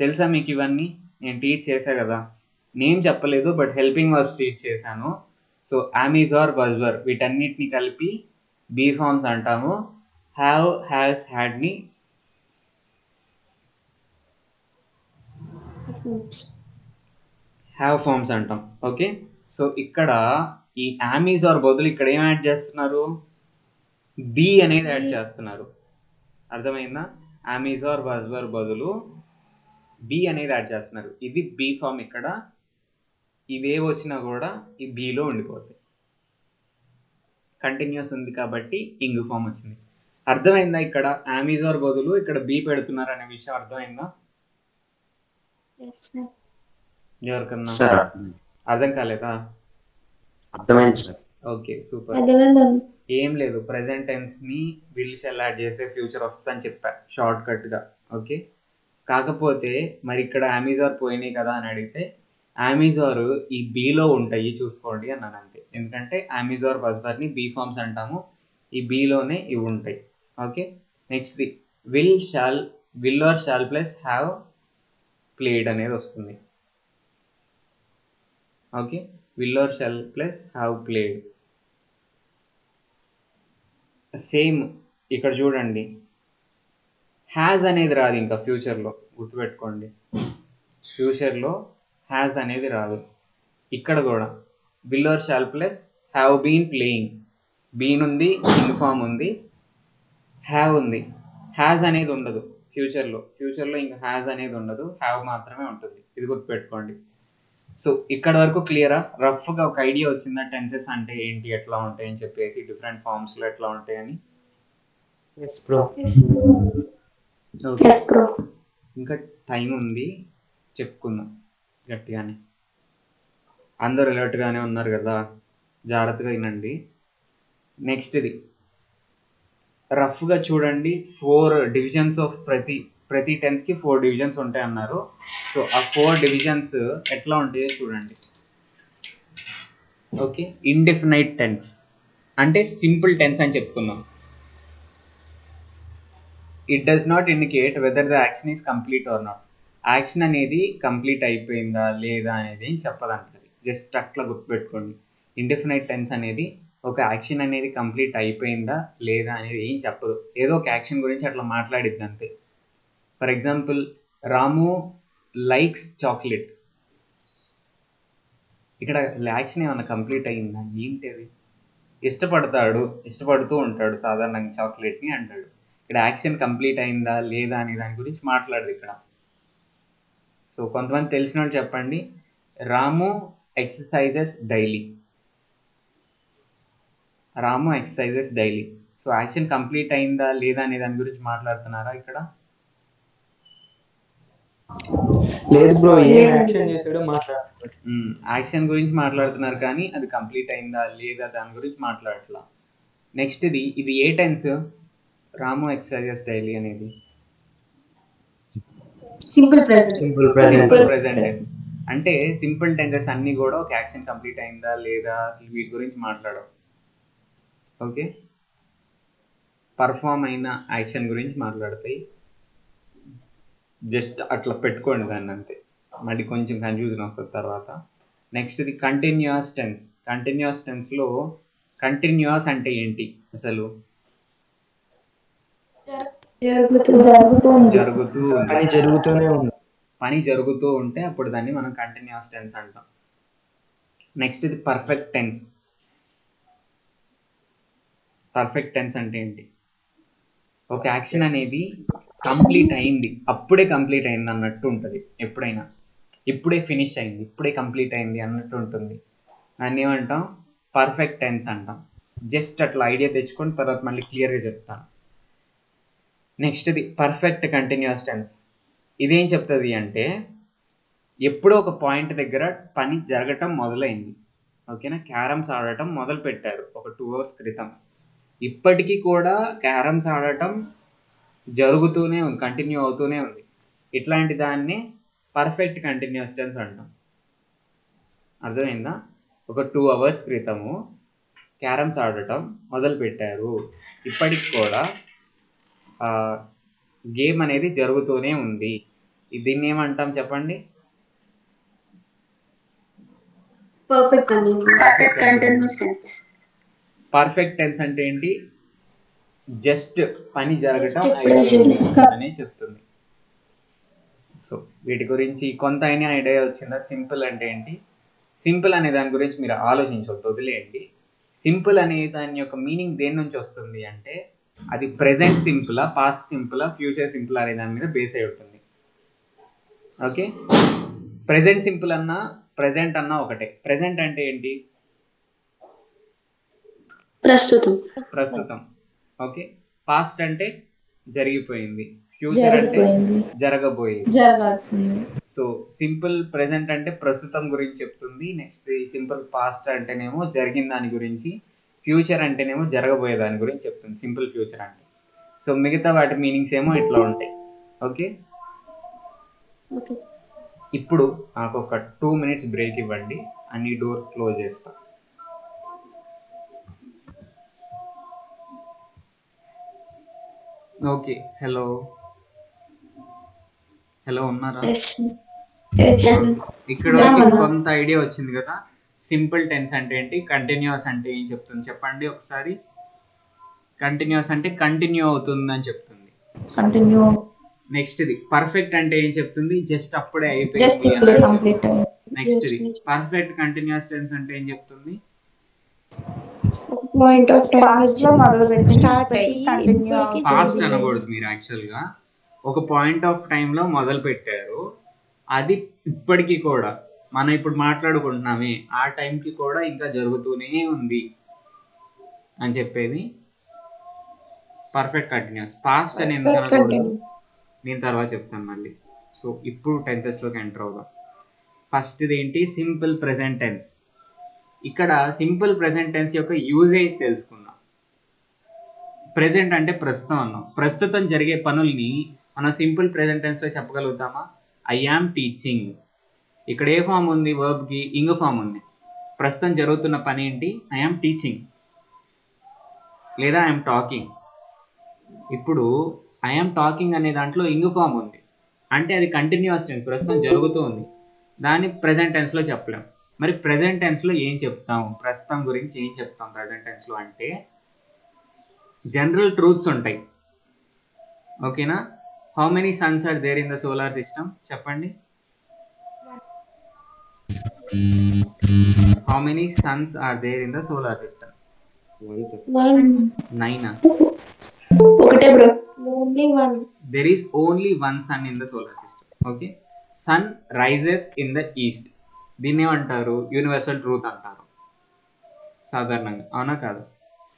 తెలుసా మీకు ఇవన్నీ? నేను టీచ్ చేశా కదా, నేమ్ చెప్పలేదు బట్ హెల్పింగ్ వర్బ్స్ టీచ్ చేశాను. సో అమెజార్, వజ్వర్ వీటన్నిటిని కలిపి బీ ఫార్మ్స్ అంటాము. హ్యావ్, హ్యాస్, హ్యాడ్ని Verbs. హ్యావ్ ఫార్మ్స్ అంటాం. ఓకే, సో ఇక్కడ ఈ అమెజార్ బదులు ఇక్కడ ఏం యాడ్ చేస్తున్నారు? బీ అనేది యాడ్ చేస్తున్నారు. అర్థమైందా? అమెజార్, వజ్వర్ బదులు బీ అనేది యాడ్ చేస్తున్నారు. ఇది బీ ఫామ్. ఇక్కడ ఇవే వచ్చినా కూడా ఈ బీలో ఉండిపోతాయి. కంటిన్యూస్ ఉంది కాబట్టి ఇంగ్ ఫామ్ వచ్చింది. అర్థమైందా? ఇక్కడ అమెజార్ బదులు ఇక్కడ బీ పెడుతున్నారు అనే విషయం అర్థమైందా? Yes, sir. ఎవరికన్నా సార్ అర్థం కాలేదా? అర్థమైంది సార్. Okay, super. అర్థమైందండి. ఏం లేదు, ప్రజెంట్ టెన్స్ని విల్ షల్ యాడ్ చేస్తే ఫ్యూచర్ వస్తుందని చెప్పా షార్ట్ కట్గా. ఓకే, కాకపోతే మరి ఇక్కడ అమెజార్ పోయినాయి కదా అని అడిగితే అమెజార్ ఈ బీలో ఉంటాయి చూసుకోండి అన్నాను అంతే. ఎందుకంటే అమెజార్, వజ్వర్ని బీ ఫార్మ్స్ అంటాము, ఈ బీలోనే ఇవి ఉంటాయి. Okay, next will or shall plus have played అనేది వస్తుంది. Okay, will or shall plus have played. Same ఇక్కడ చూడండి, హ్యాజ్ అనేది రాదు ఇంకా ఫ్యూచర్లో. గుర్తుపెట్టుకోండి, ఫ్యూచర్లో హ్యాజ్ అనేది రాదు. ఇక్కడ కూడా will or shall plus have been playing. Been ఉంది, ఇన్ఫార్మ్ ఉంది, హ్యావ్ ఉంది. హ్యాజ్ అనేది ఉండదు ఫ్యూచర్లో ఇంకా హ్యాజ్ అనేది ఉండదు, హ్యావ్ మాత్రమే ఉంటుంది. ఇది గుర్తుపెట్టుకోండి. సో ఇక్కడ వరకు క్లియరా? రఫ్గా ఒక ఐడియా వచ్చిందా టెన్సెస్ అంటే ఏంటి, ఎట్లా ఉంటాయి అని చెప్పేసి, డిఫరెంట్ ఫార్మ్స్లో ఎట్లా ఉంటాయని? Yes bro. Yes. Okay, Yes, bro. ఇంకా టైం ఉంది, చెప్పుకుందాం గట్టిగానే. అందరూ అలర్ట్గానే ఉన్నారు కదా, జాగ్రత్తగా వినండి. నెక్స్ట్ది రఫ్గా చూడండి, 4 డివిజన్స్ ఆఫ్ ప్రతి టెన్స్కి 4 డివిజన్స్ ఉంటాయి అన్నారు. సో ఆ 4 డివిజన్స్ ఎట్లా ఉంటాయో చూడండి. ఓకే, ఇండెఫినైట్ టెన్స్ అంటే సింపుల్ టెన్స్ అని చెప్పుకున్నాం. It does not indicate whether the action is complete are not. Action అనేది కంప్లీట్ అయిపోయిందా లేదా అనేది ఏం చెప్పదంటది. జస్ట్ అట్లా గుర్తుపెట్టుకోండి. ఇండెఫినైట్ టెన్స్ అనేది ఒక యాక్షన్ అనేది కంప్లీట్ అయిపోయిందా లేదా అనేది ఏం చెప్పదు. ఏదో ఒక యాక్షన్ గురించి అట్లా మాట్లాడిద్ది అంతే. For example, Ramu likes chocolate. ఇక్కడ యాక్షన్ ఏమన్నా కంప్లీట్ అయిందా? ఏంటి అది? ఇష్టపడుతూ ఉంటాడు సాధారణంగా చాక్లెట్ని అంటాడు. ఇక్కడ యాక్షన్ కంప్లీట్ అయిందా లేదా అనే దాని గురించి మాట్లాడదు ఇక్కడ. సో కొంతమంది తెలిసిన వాళ్ళు చెప్పండి. Ramu exercises daily. Ramu exercises daily. So action complete అయిందా లేదా అనే దాని గురించి మాట్లాడుతున్నారా ఇక్కడ? లేదు బ్రో, ఏం యాక్షన్ చేసాడో మాట్లాడుతున్నాడు. యాక్షన్ గురించి మాట్లాడుతున్నారు కానీ అది కంప్లీట్ అయిందా లేదా దాని గురించి మాట్లాడట్లా. నెక్స్ట్ ఇది ఏ టెన్స్? రాము ఎక్సర్సైజెస్ డైలీ అనేది simple present. Simple present tense. అంటే సింపుల్ టెన్సెస్ అన్నీ కూడా ఒక యాక్షన్ కంప్లీట్ అయిందా లేదా అసలు వీటి గురించి మాట్లాడవు. ఓకే, పర్ఫామ్ అయిన యాక్షన్ గురించి మాట్లాడతాయి. జస్ట్ అట్లా పెట్టుకోండి దాన్ని అంతే. మళ్ళీ కొంచెం కన్ఫ్యూజన్ వస్తుంది తర్వాత. Next continuous tense. కంటిన్యూస్ టెన్స్లో కంటిన్యూస్ అంటే ఏంటి అసలు? జరుగుతూ పని జరుగుతూనే ఉంది. పని జరుగుతూ ఉంటే అప్పుడు దాన్ని మనం కంటిన్యూస్ టెన్స్ అంటాం. Next perfect tense. Perfect tense అంటే ఏంటి? ఒక యాక్షన్ అనేది కంప్లీట్ అయింది, అప్పుడే కంప్లీట్ అయింది అన్నట్టు ఉంటుంది. ఎప్పుడైనా ఇప్పుడే ఫినిష్ అయింది, ఇప్పుడే కంప్లీట్ అయింది అన్నట్టు ఉంటుంది. దాన్ని ఏమంటాం? పర్ఫెక్ట్ టెన్స్ అంటాం. జస్ట్ అట్లా ఐడియా తెచ్చుకొని తర్వాత మళ్ళీ క్లియర్గా చెప్తాను. Next perfect continuous tense. ఇదేం చెప్తుంది అంటే ఎప్పుడో ఒక పాయింట్ దగ్గర పని జరగటం మొదలైంది. ఓకేనా, క్యారమ్స్ ఆడటం మొదలు పెట్టారు ఒక 2 hours క్రితం. ఇప్పటికీ కూడా క్యారమ్స్ ఆడటం జరుగుతూనే ఉంది, కంటిన్యూ అవుతూనే ఉంది. ఇట్లాంటి దాన్ని పర్ఫెక్ట్ కంటిన్యూస్ టెన్స్ అంటాం. అర్థమైందా? ఒక 2 hours క్రితము క్యారమ్స్ ఆడటం మొదలు పెట్టారు, ఇప్పటికి కూడా గేమ్ అనేది జరుగుతూనే ఉంది. దీన్ని ఏమంటాం చెప్పండి? Perfect continuous tense. Perfect tense అంటే ఏంటి? జస్ట్ పని జరగటం అయిపోయింది అనే చెప్తుంది. సో వీటి గురించి కొంత అయినా ఐడియా వచ్చిందా? సింపుల్ అంటే ఏంటి? సింపుల్ అనే దాని గురించి మీరు ఆలోచించవద్దు, వదిలేయండి. సింపుల్ అనే దాని యొక్క మీనింగ్ దేని నుంచి వస్తుంది అంటే అది ప్రెజెంట్ సింపులా, పాస్ట్ సింపులా, ఫ్యూచర్ సింపుల్ అనే దాని మీద బేస్ అయి ఉంటుంది. ఓకే, ప్రెజెంట్ సింపుల్ అన్నా ప్రెజెంట్ అన్నా ఒకటే. ప్రెజెంట్ అంటే ఏంటి? ప్రస్తుతం. ఓకే, పాస్ట్ అంటే జరిగిపోయింది, ఫ్యూచర్ అంటే జరగబోయేది. సో సింపుల్ ప్రెజెంట్ అంటే ప్రస్తుతం గురించి చెప్తుంది. నెక్స్ట్ సింపుల్ పాస్ట్ అంటేనేమో జరిగిన దాని గురించి, ఫ్యూచర్ అంటేనేమో జరగబోయే దాని గురించి చెప్తుంది సింపుల్ ఫ్యూచర్ అంటే. సో మిగతా వాటి మీనింగ్స్ ఏమో ఇట్లా ఉంటాయి. ఓకే, ఇప్పుడు నాకు ఒక 2 minutes బ్రేక్ ఇవ్వండి, అన్ని డోర్ క్లోజ్ చేస్తా. ఓకే, హలో ఉన్నారా? ఇక్కడ కొంత ఐడియా వచ్చింది కదా. సింపుల్ టెన్స్ అంటే ఏంటి, కంటిన్యూస్ అంటే ఏం చెప్తుంది చెప్పండి ఒకసారి. కంటిన్యూస్ అంటే కంటిన్యూ అవుతుంది అని చెప్తుంది. నెక్స్ట్ పర్ఫెక్ట్ అంటే ఏం చెప్తుంది? జస్ట్ అప్పుడే అయిపోయింది. నెక్స్ట్ పర్ఫెక్ట్ కంటిన్యూస్ టెన్స్ అంటే ఏం చెప్తుంది? పాస్ట్ అనకూడదు మీరు. యాక్చువల్గా ఒక పాయింట్ ఆఫ్ టైంలో మొదలు పెట్టారు, అది ఇప్పటికీ కూడా మనం ఇప్పుడు మాట్లాడుకుంటున్నామే ఆ టైంకి కూడా ఇంకా జరుగుతూనే ఉంది అని చెప్పేది పర్ఫెక్ట్ కంటిన్యూస్. పాస్ట్ అని ఎందుకు అనకూడదు నేను తర్వాత చెప్తాను మళ్ళీ. సో ఇప్పుడు టెన్సెస్లోకి ఎంటర్ అవుదాం. ఫస్ట్ ఏంటి? Simple present tense. ఇక్కడ సింపుల్ ప్రెజెంట్ టెన్స్ యొక్క యూజేజ్ తెలుసుకుందాం. ప్రెజెంట్ అంటే ప్రస్తుతం అన్నాం. ప్రస్తుతం జరిగే పనుల్ని మనం సింపుల్ ప్రెజెంట్ టెన్స్లో చెప్పగలుగుతామా? I am teaching. ఇక్కడ ఏ ఫామ్ ఉంది? వర్బ్కి ఇంగ్ ఫామ్ ఉంది. ప్రస్తుతం జరుగుతున్న పని ఏంటి? ఐఎమ్ టీచింగ్ లేదా ఐఎమ్ టాకింగ్. ఇప్పుడు ఐఎమ్ టాకింగ్ అనే దాంట్లో ఇంగ్ ఫామ్ ఉంది, అంటే అది కంటిన్యూస్ టెన్స్, ప్రస్తుతం జరుగుతూ ఉంది. దాన్ని ప్రెజెంట్ టెన్స్లో చెప్పలేం. మరి ప్రెజెంట్ టెన్స్లో ఏం చెప్తాం? ప్రస్తుతం గురించి ఏం చెప్తాం ప్రెజెంట్ టెన్స్లో అంటే జనరల్ ట్రూత్స్ ఉంటాయి. ఓకేనా? How many suns are there in the solar system? చెప్పండి. How many suns are there in the solar system? 1. 9. ఒకటే bro. Only 1. There is only one sun in the solar system. Okay. Sun rises in the east. దీన్ని ఏమంటారు? Universal truth అంటారు సాధారణంగా, అవునా కాదు?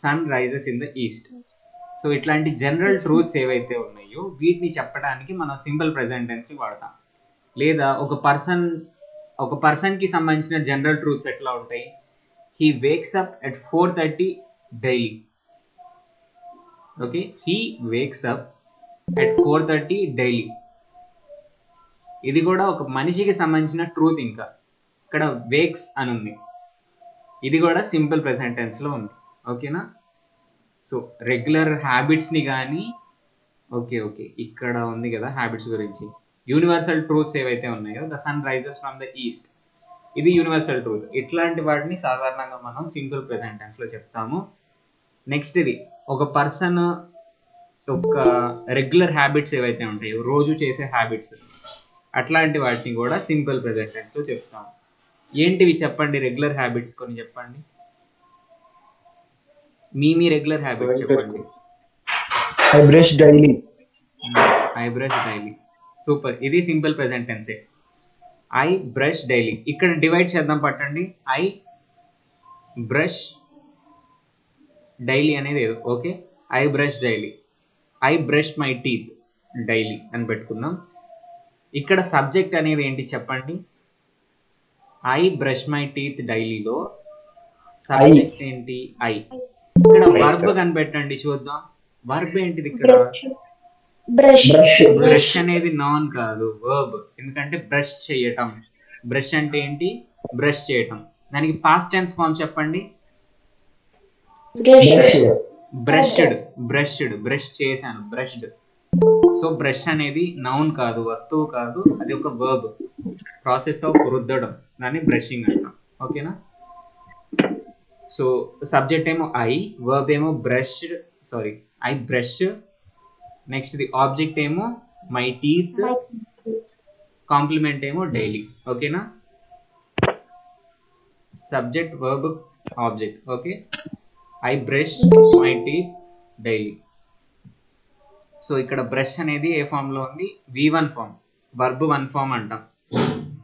Sun rises in the east. So ఇట్లాంటి general truths ఏవైతే ఉన్నాయో వీటిని చెప్పడానికి మనం సింపుల్ ప్రెజెంట్ టెన్స్ని వాడతాం. లేదా ఒక పర్సన్కి సంబంధించిన జనరల్ ట్రూత్స్ ఎట్లా ఉంటాయి? He wakes up at 4:30 daily. Okay, he wakes up at 4:30 daily. ఇది కూడా ఒక మనిషికి సంబంధించిన ట్రూత్. ఇంకా ఇక్కడ వేక్స్ అని ఉంది, ఇది కూడా సింపుల్ ప్రెజెంట్ టెన్స్లో ఉంది. ఓకేనా? సో రెగ్యులర్ హ్యాబిట్స్ని కానీ ఓకే ఇక్కడ ఉంది కదా హ్యాబిట్స్ గురించి. యూనివర్సల్ ట్రూత్స్ ఏవైతే ఉన్నాయో the sun rises from the east, ఇది యూనివర్సల్ ట్రూత్. ఇట్లాంటి వాటిని సాధారణంగా మనం సింపుల్ ప్రెజెంట్ టెన్స్లో చెప్తాము. నెక్స్ట్ ఇది ఒక పర్సన్ ఒక రెగ్యులర్ హ్యాబిట్స్ ఏవైతే ఉంటాయో రోజు చేసే హ్యాబిట్స్, అట్లాంటి వాటిని కూడా సింపుల్ ప్రెజెంట్ టెన్స్లో చెప్తాము. ఏంటివి చెప్పండి? రెగ్యులర్ హ్యాబిట్స్ కొన్ని చెప్పండి. మీ రెగ్యులర్ హ్యాబిట్స్ చెప్పండి. I brush daily. I brush daily. Super, ఇది సింపుల్ ప్రెజెంట్ టెన్సే. I brush daily. ఇక్కడ డివైడ్ చేద్దాం పట్టండి. ఐ బ్రష్ డైలీ అనేది ఏదో. Okay, I brush daily. I brush my teeth daily అని పెట్టుకుందాం. ఇక్కడ సబ్జెక్ట్ అనేది ఏంటి చెప్పండి? ఐ బ్రష్ మై టీత్ డైలీలో సబ్జెక్ట్ ఏంటి? ఐ. ఇక్కడ వర్బ్ కనిపెట్టండి చూద్దాం. వర్బ్ ఏంటిది ఇక్కడ? Brush. బ్రష్ అనేది నౌన్ కాదు, వర్బ్. ఎందుకంటే బ్రష్ చేయటం. బ్రష్ అంటే ఏంటి? బ్రష్ చేయటం. దానికి పాస్ట్ టెన్స్ ఫామ్ చెప్పండి. బ్రష్డ్. బ్రష్ చేశాను, బ్రష్డ్. సో బ్రష్ అనేది నౌన్ కాదు, వస్తువు కాదు, అది ఒక వర్బ్. ప్రాసెస్ ఆఫ్ రుద్దడం, దాన్ని బ్రషింగ్ అంటాం. ఓకేనా? సో సబ్జెక్ట్ ఏమో ఐ, వర్బ్ ఏమో I brush. Next the object ఏమో మై టీత్, కాంప్లిమెంట్ ఏమో డైలీ. ఓకేనా? Subject, verb, object. Okay, I brush my teeth daily. So ఇక్కడ బ్రష్ అనేది ఏ ఫామ్లో ఉంది? V1 form. వర్బ్ 1 ఫామ్ అంటాం.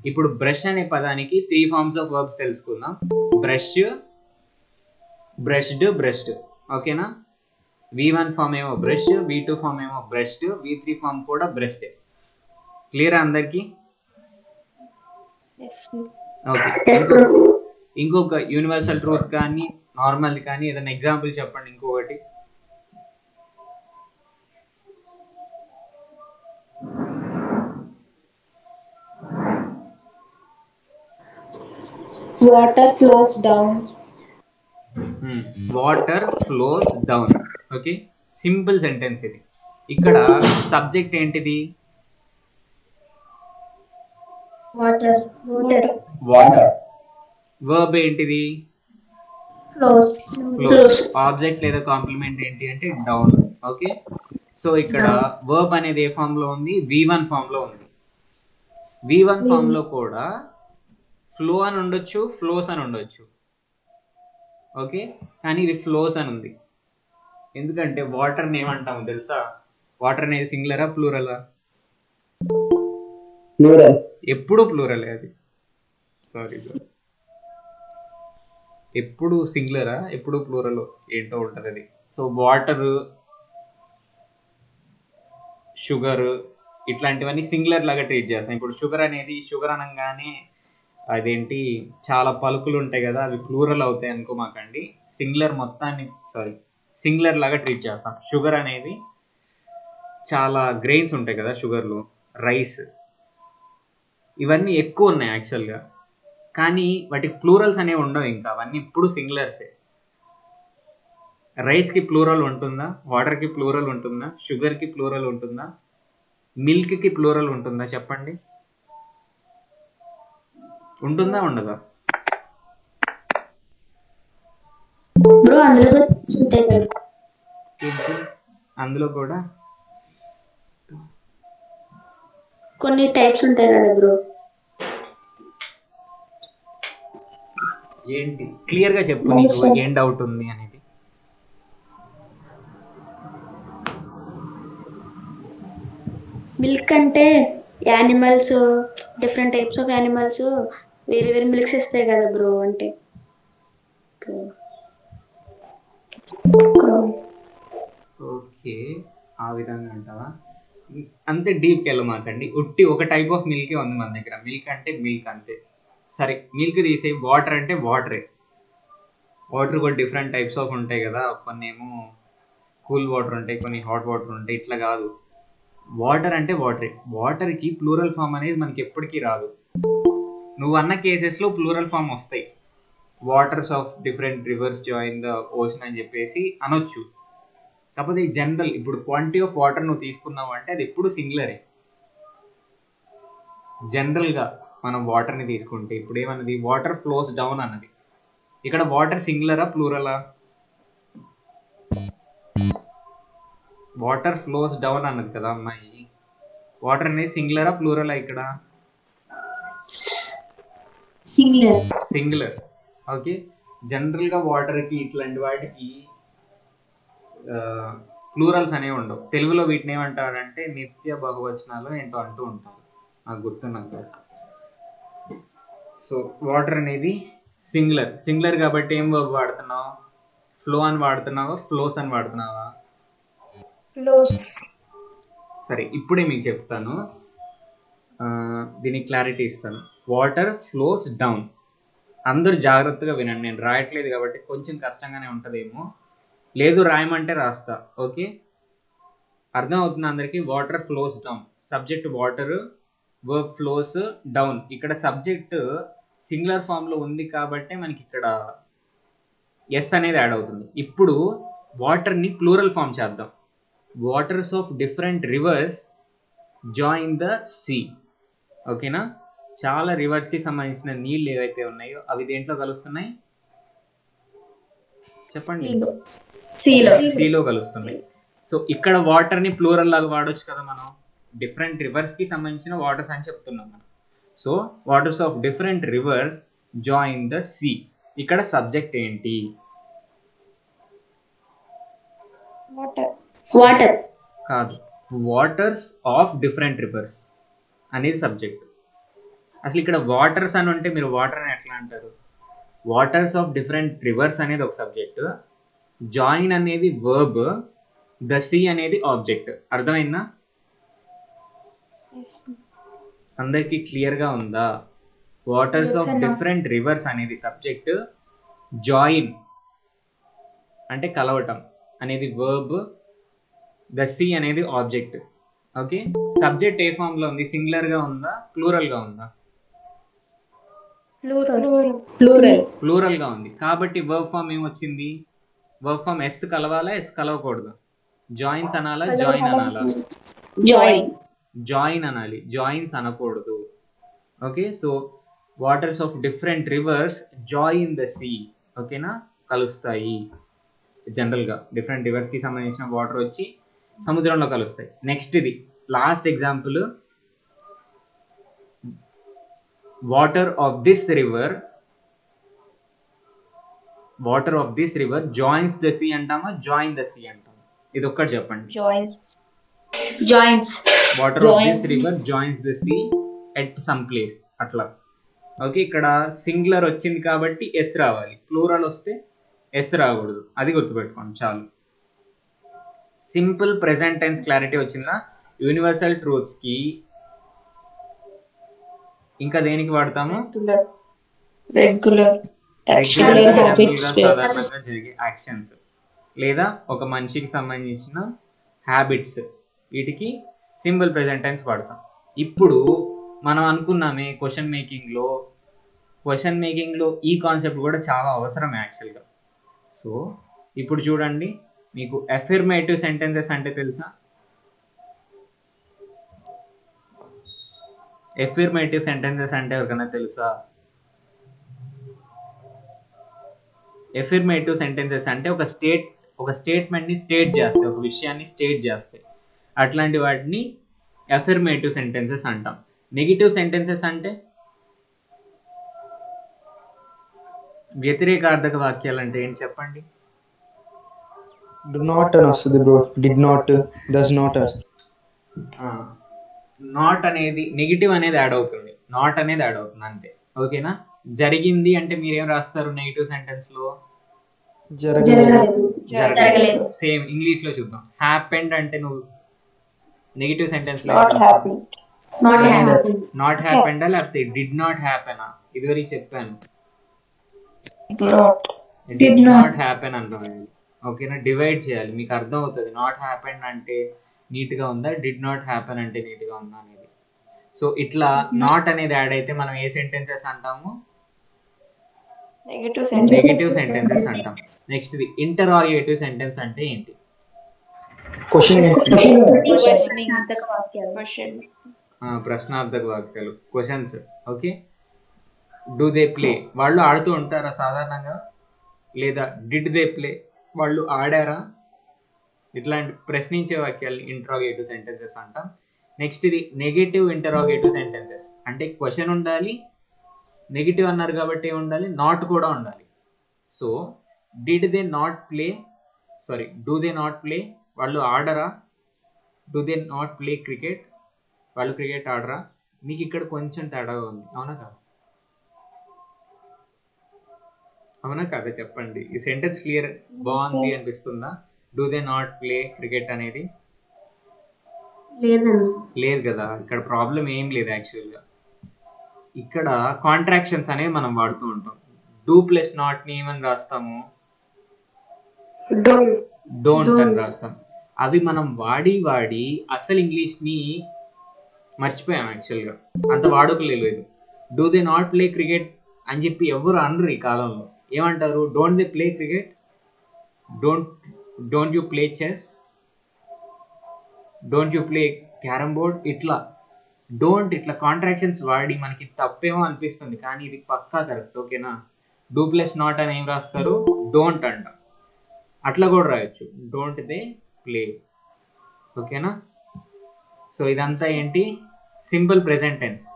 ఇప్పుడు బ్రష్ అనే పదానికి 3 ఫార్మ్స్ ఆఫ్ వర్బ్స్ తెలుసుకుందాం. Brush, brushed, brushed. ఓకేనా? V1 ఫామ్ ఏమో బ్రష్, V2 ఫామ్ ఏమో బ్రష్డ్, V3 ఫామ్ కూడా బ్రష్డ్. క్లియర్ అందరికి? ఓకే, ఇంకొక యూనివర్సల్ ట్రూత్ కానీ నార్మల్ కానీ ఏదైనా ఎగ్జాంపుల్ చెప్పండి ఇంకొకటి. Water flows down. Water flows down. Okay, simple sentence ఇది. ఇక్కడ సబ్జెక్ట్ ఏంటిది? Water. వాటర్. వర్బ్ ఏంటిది? Flows. ఆబ్జెక్ట్ లేదా కాంప్లిమెంట్ ఏంటి అంటే డౌన్. ఓకే, సో ఇక్కడ వర్బ్ అనేది ఏ ఫామ్ లో ఉంది? V1 ఫామ్ లో ఉంది. V1 ఫామ్ లో కూడా ఫ్లో అని ఉండొచ్చు, ఫ్లోస్ అని ఉండొచ్చు. ఓకే, కానీ ఇది ఫ్లోస్ అని ఉంది. ఎందుకంటే వాటర్ని ఏమంటాము తెలుసా? వాటర్ అనేది సింగులరా ప్లూరలా? ఎప్పుడు ప్లూరలే అది. సారీ, ఎప్పుడు సింగులరా, ఎప్పుడు ప్లూరల్ ఏంటో ఉంటుంది అది. సో వాటర్, షుగర్ ఇట్లాంటివన్నీ సింగులర్ లాగా ట్రీట్ చేస్తాం. ఇప్పుడు షుగర్ అనేది, షుగర్ అనగానే అదేంటి చాలా పలుకులు ఉంటాయి కదా, అవి ప్లూరల్ అవుతాయి అనుకోమాకండి. సింగులర్ మొత్తాన్ని సింగులర్ లాగా ట్రీట్ చేస్తాం. షుగర్ అనేది చాలా గ్రెయిన్స్ ఉంటాయి కదా షుగర్లో, రైస్, ఇవన్నీ ఎక్కువ ఉన్నాయి యాక్చువల్గా. కానీ వాటికి ప్లూరల్స్ అనేవి ఉండవు, ఇంకా అవన్నీ ఇప్పుడు సింగులర్సే. రైస్కి ప్లూరల్ ఉంటుందా? వాటర్కి ప్లూరల్ ఉంటుందా? షుగర్కి ప్లూరల్ ఉంటుందా? మిల్క్కి ప్లూరల్ ఉంటుందా? చెప్పండి. ఉంటుందా ఉండదా? బ్రో అందులో కూడా ఉంటాయి కదా. ఏంటి? అందులో కూడా కొన్ని టైప్స్ ఉంటాయి కదా బ్రో. ఏంటి క్లియర్గా చెప్పు, నీకు ఏం డౌట్ ఉంది అనేది. మిల్క్ అంటే animals, different types of animals వేరే వేరే మిల్క్స్ ఇస్తాయి కదా బ్రో. అంటే ఓకే, ఆ విధంగా అంటావా? అంతే డీప్కి వెళ్ళమాకండి. ఉట్టి ఒక టైప్ ఆఫ్ మిల్కే ఉంది మన దగ్గర. మిల్క్ అంటే మిల్క్ అంతే. సరే, మిల్క్ తీసే. వాటర్ అంటే వాటరే. వాటర్ కూడా డిఫరెంట్ టైప్స్ ఆఫ్ ఉంటాయి కదా. కొన్ని ఏమో కూల్ వాటర్ ఉంటాయి, కొన్ని హాట్ వాటర్ ఉంటాయి. ఇట్లా కాదు, వాటర్ అంటే వాటరే. వాటర్కి ప్లూరల్ ఫామ్ అనేది మనకి ఎప్పటికీ రాదు. నువ్వు అన్న కేసెస్లో ప్లూరల్ ఫామ్ వస్తాయి. Waters of different rivers join the ocean అని చెప్పేసి అనొచ్చు. కాకపోతే ఈ జనరల్ ఇప్పుడు క్వాంటిటీ ఆఫ్ వాటర్ నువ్వు తీసుకున్నావు అంటే అది ఎప్పుడు సింగులరే. జనరల్గా మనం వాటర్ని తీసుకుంటే ఇప్పుడు ఏమన్నది? వాటర్ ఫ్లోస్ డౌన్ అన్నది. ఇక్కడ వాటర్ సింగులరా ప్లూరలా? వాటర్ ఫ్లోస్ డౌన్ అన్నది కదా అమ్మాయి. వాటర్ అనేది సింగులరా ప్లూరలా? ఇక్కడ సింగులర్. ఓకే, జనరల్గా వాటర్కి ఇట్లాంటి వాటికి ప్లూరల్స్ అనేవి ఉండవు. తెలుగులో వీటిని ఏమంటారంటే నిత్య బహువచనాలు ఏంటో అంటూ ఉంటారు, నాకు గుర్తున్నది. సో వాటర్ అనేది సింగులర్ కాబట్టి ఏం వర్బ్ వాడుతున్నావు? ఫ్లో అని వాడుతున్నావా, ఫ్లోస్ అని వాడుతున్నావా? సరే, ఇప్పుడే మీకు చెప్తాను, దీనికి క్లారిటీ ఇస్తాను. Water flows down. అందరూ జాగ్రత్తగా వినండి, నేను రాయట్లేదు కాబట్టి కొంచెం కష్టంగానే ఉంటుందేమో. లేదు రాయమంటే రాస్తా. ఓకే, అర్థం అవుతుంది అందరికీ? Water flows down, subject water, verb flows down. ఇక్కడ సబ్జెక్ట్ సింగులర్ ఫామ్లో ఉంది కాబట్టి మనకి ఇక్కడ ఎస్ అనేది యాడ్ అవుతుంది. ఇప్పుడు వాటర్ని ప్లూరల్ ఫామ్ చేద్దాం. Waters of different rivers join the sea. ఓకేనా? చాలా రివర్స్కి సంబంధించిన నీళ్ళు ఏవైతే ఉన్నాయో అవి దేంట్లో కలుస్తున్నాయి చెప్పండి? సీలో కలుస్తున్నాయి. సో ఇక్కడ వాటర్ని ప్లూరల్ లాగా వాడొచ్చు కదా మనం. డిఫరెంట్ రివర్స్కి సంబంధించిన వాటర్స్ అని చెప్తున్నాం మనం. So waters of different rivers join the sea. ఇక్కడ సబ్జెక్ట్ ఏంటి? వాటర్ కాదు, వాటర్స్ ఆఫ్ డిఫరెంట్ రివర్స్ అనేది సబ్జెక్ట్. అసలు ఇక్కడ వాటర్స్ అని ఉంటే మీరు వాటర్ అని ఎట్లా అంటారు? వాటర్స్ ఆఫ్ డిఫరెంట్ రివర్స్ అనేది ఒక సబ్జెక్ట్, జాయిన్ అనేది వర్బ్, ద సీ అనేది ఆబ్జెక్ట్. అర్థమైందా? అందరికీ క్లియర్గా ఉందా? వాటర్స్ ఆఫ్ డిఫరెంట్ రివర్స్ అనేది సబ్జెక్ట్, జాయిన్ అంటే కలవటం అనేది వర్బ్, ద సీ అనేది ఆబ్జెక్ట్. ఓకే, సబ్జెక్ట్ ఏ ఫామ్లో ఉంది? సింగులర్గా ఉందా, ప్లూరల్గా ఉందా? ప్లూరల్గా ఉంది. కాబట్టి వర్బ్ ఫామ్ ఏమొచ్చింది? వర్బ్ ఫామ్ ఎస్ కలవాలా, ఎస్ కలవకూడదు? జాయిన్స్ అనాలా, జాయిన్ అనాలా? జాయిన్ అనాలి, జాయిన్స్ అనకూడదు. Okay, so waters of different rivers join the sea. ఓకేనా? కలుస్తాయి. జనరల్గా డిఫరెంట్ రివర్స్కి సంబంధించిన వాటర్ వచ్చి సముద్రంలో కలుస్తాయి. నెక్స్ట్ ఇది last example. Water of this river joins the sea అంటామా, జాయిన్ ద సీ అంటామా? ఇది ఒక్కటి చెప్పండి. Joins. Water of this river joins the sea at some place, అట్లా. ఓకే, ఇక్కడ సింగులర్ వచ్చింది కాబట్టి ఎస్ రావాలి, ప్లూరల్ వస్తే ఎస్ రాకూడదు. అది గుర్తుపెట్టుకోండి చాలు. సింపుల్ ప్రెజెంట్ టెన్స్ క్లారిటీ వచ్చిందా? యూనివర్సల్ ట్రూత్స్కి ఇంకా దేనికి వాడతాము? రెగ్యులర్ సాధారణంగా జరిగే యాక్షన్స్ లేదా ఒక మనిషికి సంబంధించిన హ్యాబిట్స్, వీటికి సింపుల్ ప్రెజెంట్ టెన్స్ వాడతాం. ఇప్పుడు మనం అనుకున్నామే క్వశ్చన్ మేకింగ్లో క్వశ్చన్ మేకింగ్లో ఈ కాన్సెప్ట్ కూడా చాలా అవసరం యాక్చువల్గా. సో ఇప్పుడు చూడండి, మీకు అఫర్మేటివ్ సెంటెన్సెస్ అంటే తెలుసా? అఫర్మేటివ్ సెంటెన్సెస్ అంటే ఎవరికైనా తెలుసా? ఎఫర్మేటివ్ సెంటెన్సెస్ అంటే ఒక స్టేట్మెంట్ని స్టేట్ చేస్తాయి, ఒక విషయాన్ని స్టేట్ చేస్తాయి. అట్లాంటి వాటిని ఎఫర్మేటివ్ సెంటెన్సెస్ అంటాం. నెగిటివ్ సెంటెన్సెస్ అంటే వ్యతిరేకార్థక వాక్యాలు అంటే ఏంటి చెప్పండి? డు నాట్ అని వస్తుంది bro, did not, does not. Not అనేది నెగిటివ్ అనేది యాడ్ అవుతుంది, నాట్ అనేది యాడ్ అవుతుంది అంతే. ఓకేనా? జరిగింది అంటే మీరేం రాస్తారు నెగిటివ్ సెంటెన్స్లో? జరగలేదు. సేమ్ ఇంగ్లీష్లో చూద్దాం. హ్యాపెండ్ అంటే నువ్వు నెగిటివ్ సెంటెన్స్లో నాట్ హ్యాపెండా లేకపోతే డిడ్ నాట్ హ్యాపెనా? ఇదివరకు చెప్పాను, డిడ్ నాట్ హ్యాపెన్ అంటాం. ఓకేనా? డివైడ్ చేయాలి, మీకు అర్థం అవుతుంది నాట్ హ్యాపెండ్ అంటే నీట్గా ఉందా, డిడ్ నాట్ హ్యాపెన్ అంటే నీట్గా ఉందా అనేది. సో ఇట్లా నాట్ అనేది యాడ్ అయితే మనం ఏ సెంటెన్సెస్ అంటాము? నెగిటివ్ సెంటెన్సెస్ అంటాం. నెక్స్ట్ ది ఇంటరాగేటివ్ సెంటెన్స్ అంటే ఏంటి? ప్రశ్నార్థక వాక్యాలు, questions. Okay, do they play, వాళ్ళు ఆడుతూ ఉంటారా సాధారణంగా? లేదా డిడ్ దే ప్లే, వాళ్ళు ఆడారా? ఇట్లాంటి ప్రశ్నించే వాక్యాలు ఇంటరాగేటివ్ సెంటెన్సెస్ అంటాం. నెక్స్ట్ ఇది నెగటివ్ ఇంటరాగేటివ్ సెంటెన్సెస్ అంటే క్వశ్చన్ ఉండాలి, నెగిటివ్ అన్నారు కాబట్టి ఉండాలి, నాట్ కూడా ఉండాలి. So did they not play, sorry do they not play, వాళ్ళు ఆడరా? Do they not play cricket, వాళ్ళు క్రికెట్ ఆడరా? మీకు ఇక్కడ కొంచెం తేడాగా ఉంది, అవునా కాదు? అవునా కాదా చెప్పండి. ఈ సెంటెన్స్ క్లియర్ బాగుంది అనిపిస్తుందా? Do they not play cricket అనేది లేదు కదా. ఇక్కడ ప్రాబ్లం ఏం లేదు యాక్చువల్గా. ఇక్కడ కాంట్రాక్షన్స్ అనేవి మనం వాడుతూ ఉంటాం. డూ ప్లస్ నాట్ని ఏమని రాస్తాము? డోంట్ అని రాస్తాం. అవి మనం వాడి అసలు ఇంగ్లీష్ని మర్చిపోయాం యాక్చువల్గా, అంత వాడుకలేదు. Do they not play cricket అని చెప్పి ఎవరు అనరు ఈ కాలంలో. ఏమంటారు? Don't they play cricket, don't you play chess, don't you play carrom board. ఇట్లా కాంట్రాక్షన్స్ వాడి మనకి తప్పేమో అనిపిస్తుంది, కానీ ఇది పక్కా కరెక్ట్. ఓకేనా? డూ ప్లస్ నాట్ అని ఏం రాస్తారు? డోంట్ అంట. అట్లా కూడా రాయొచ్చు, డోంట్ దే ప్లే. ఓకేనా? సో ఇదంతా ఏంటి? Simple present tense.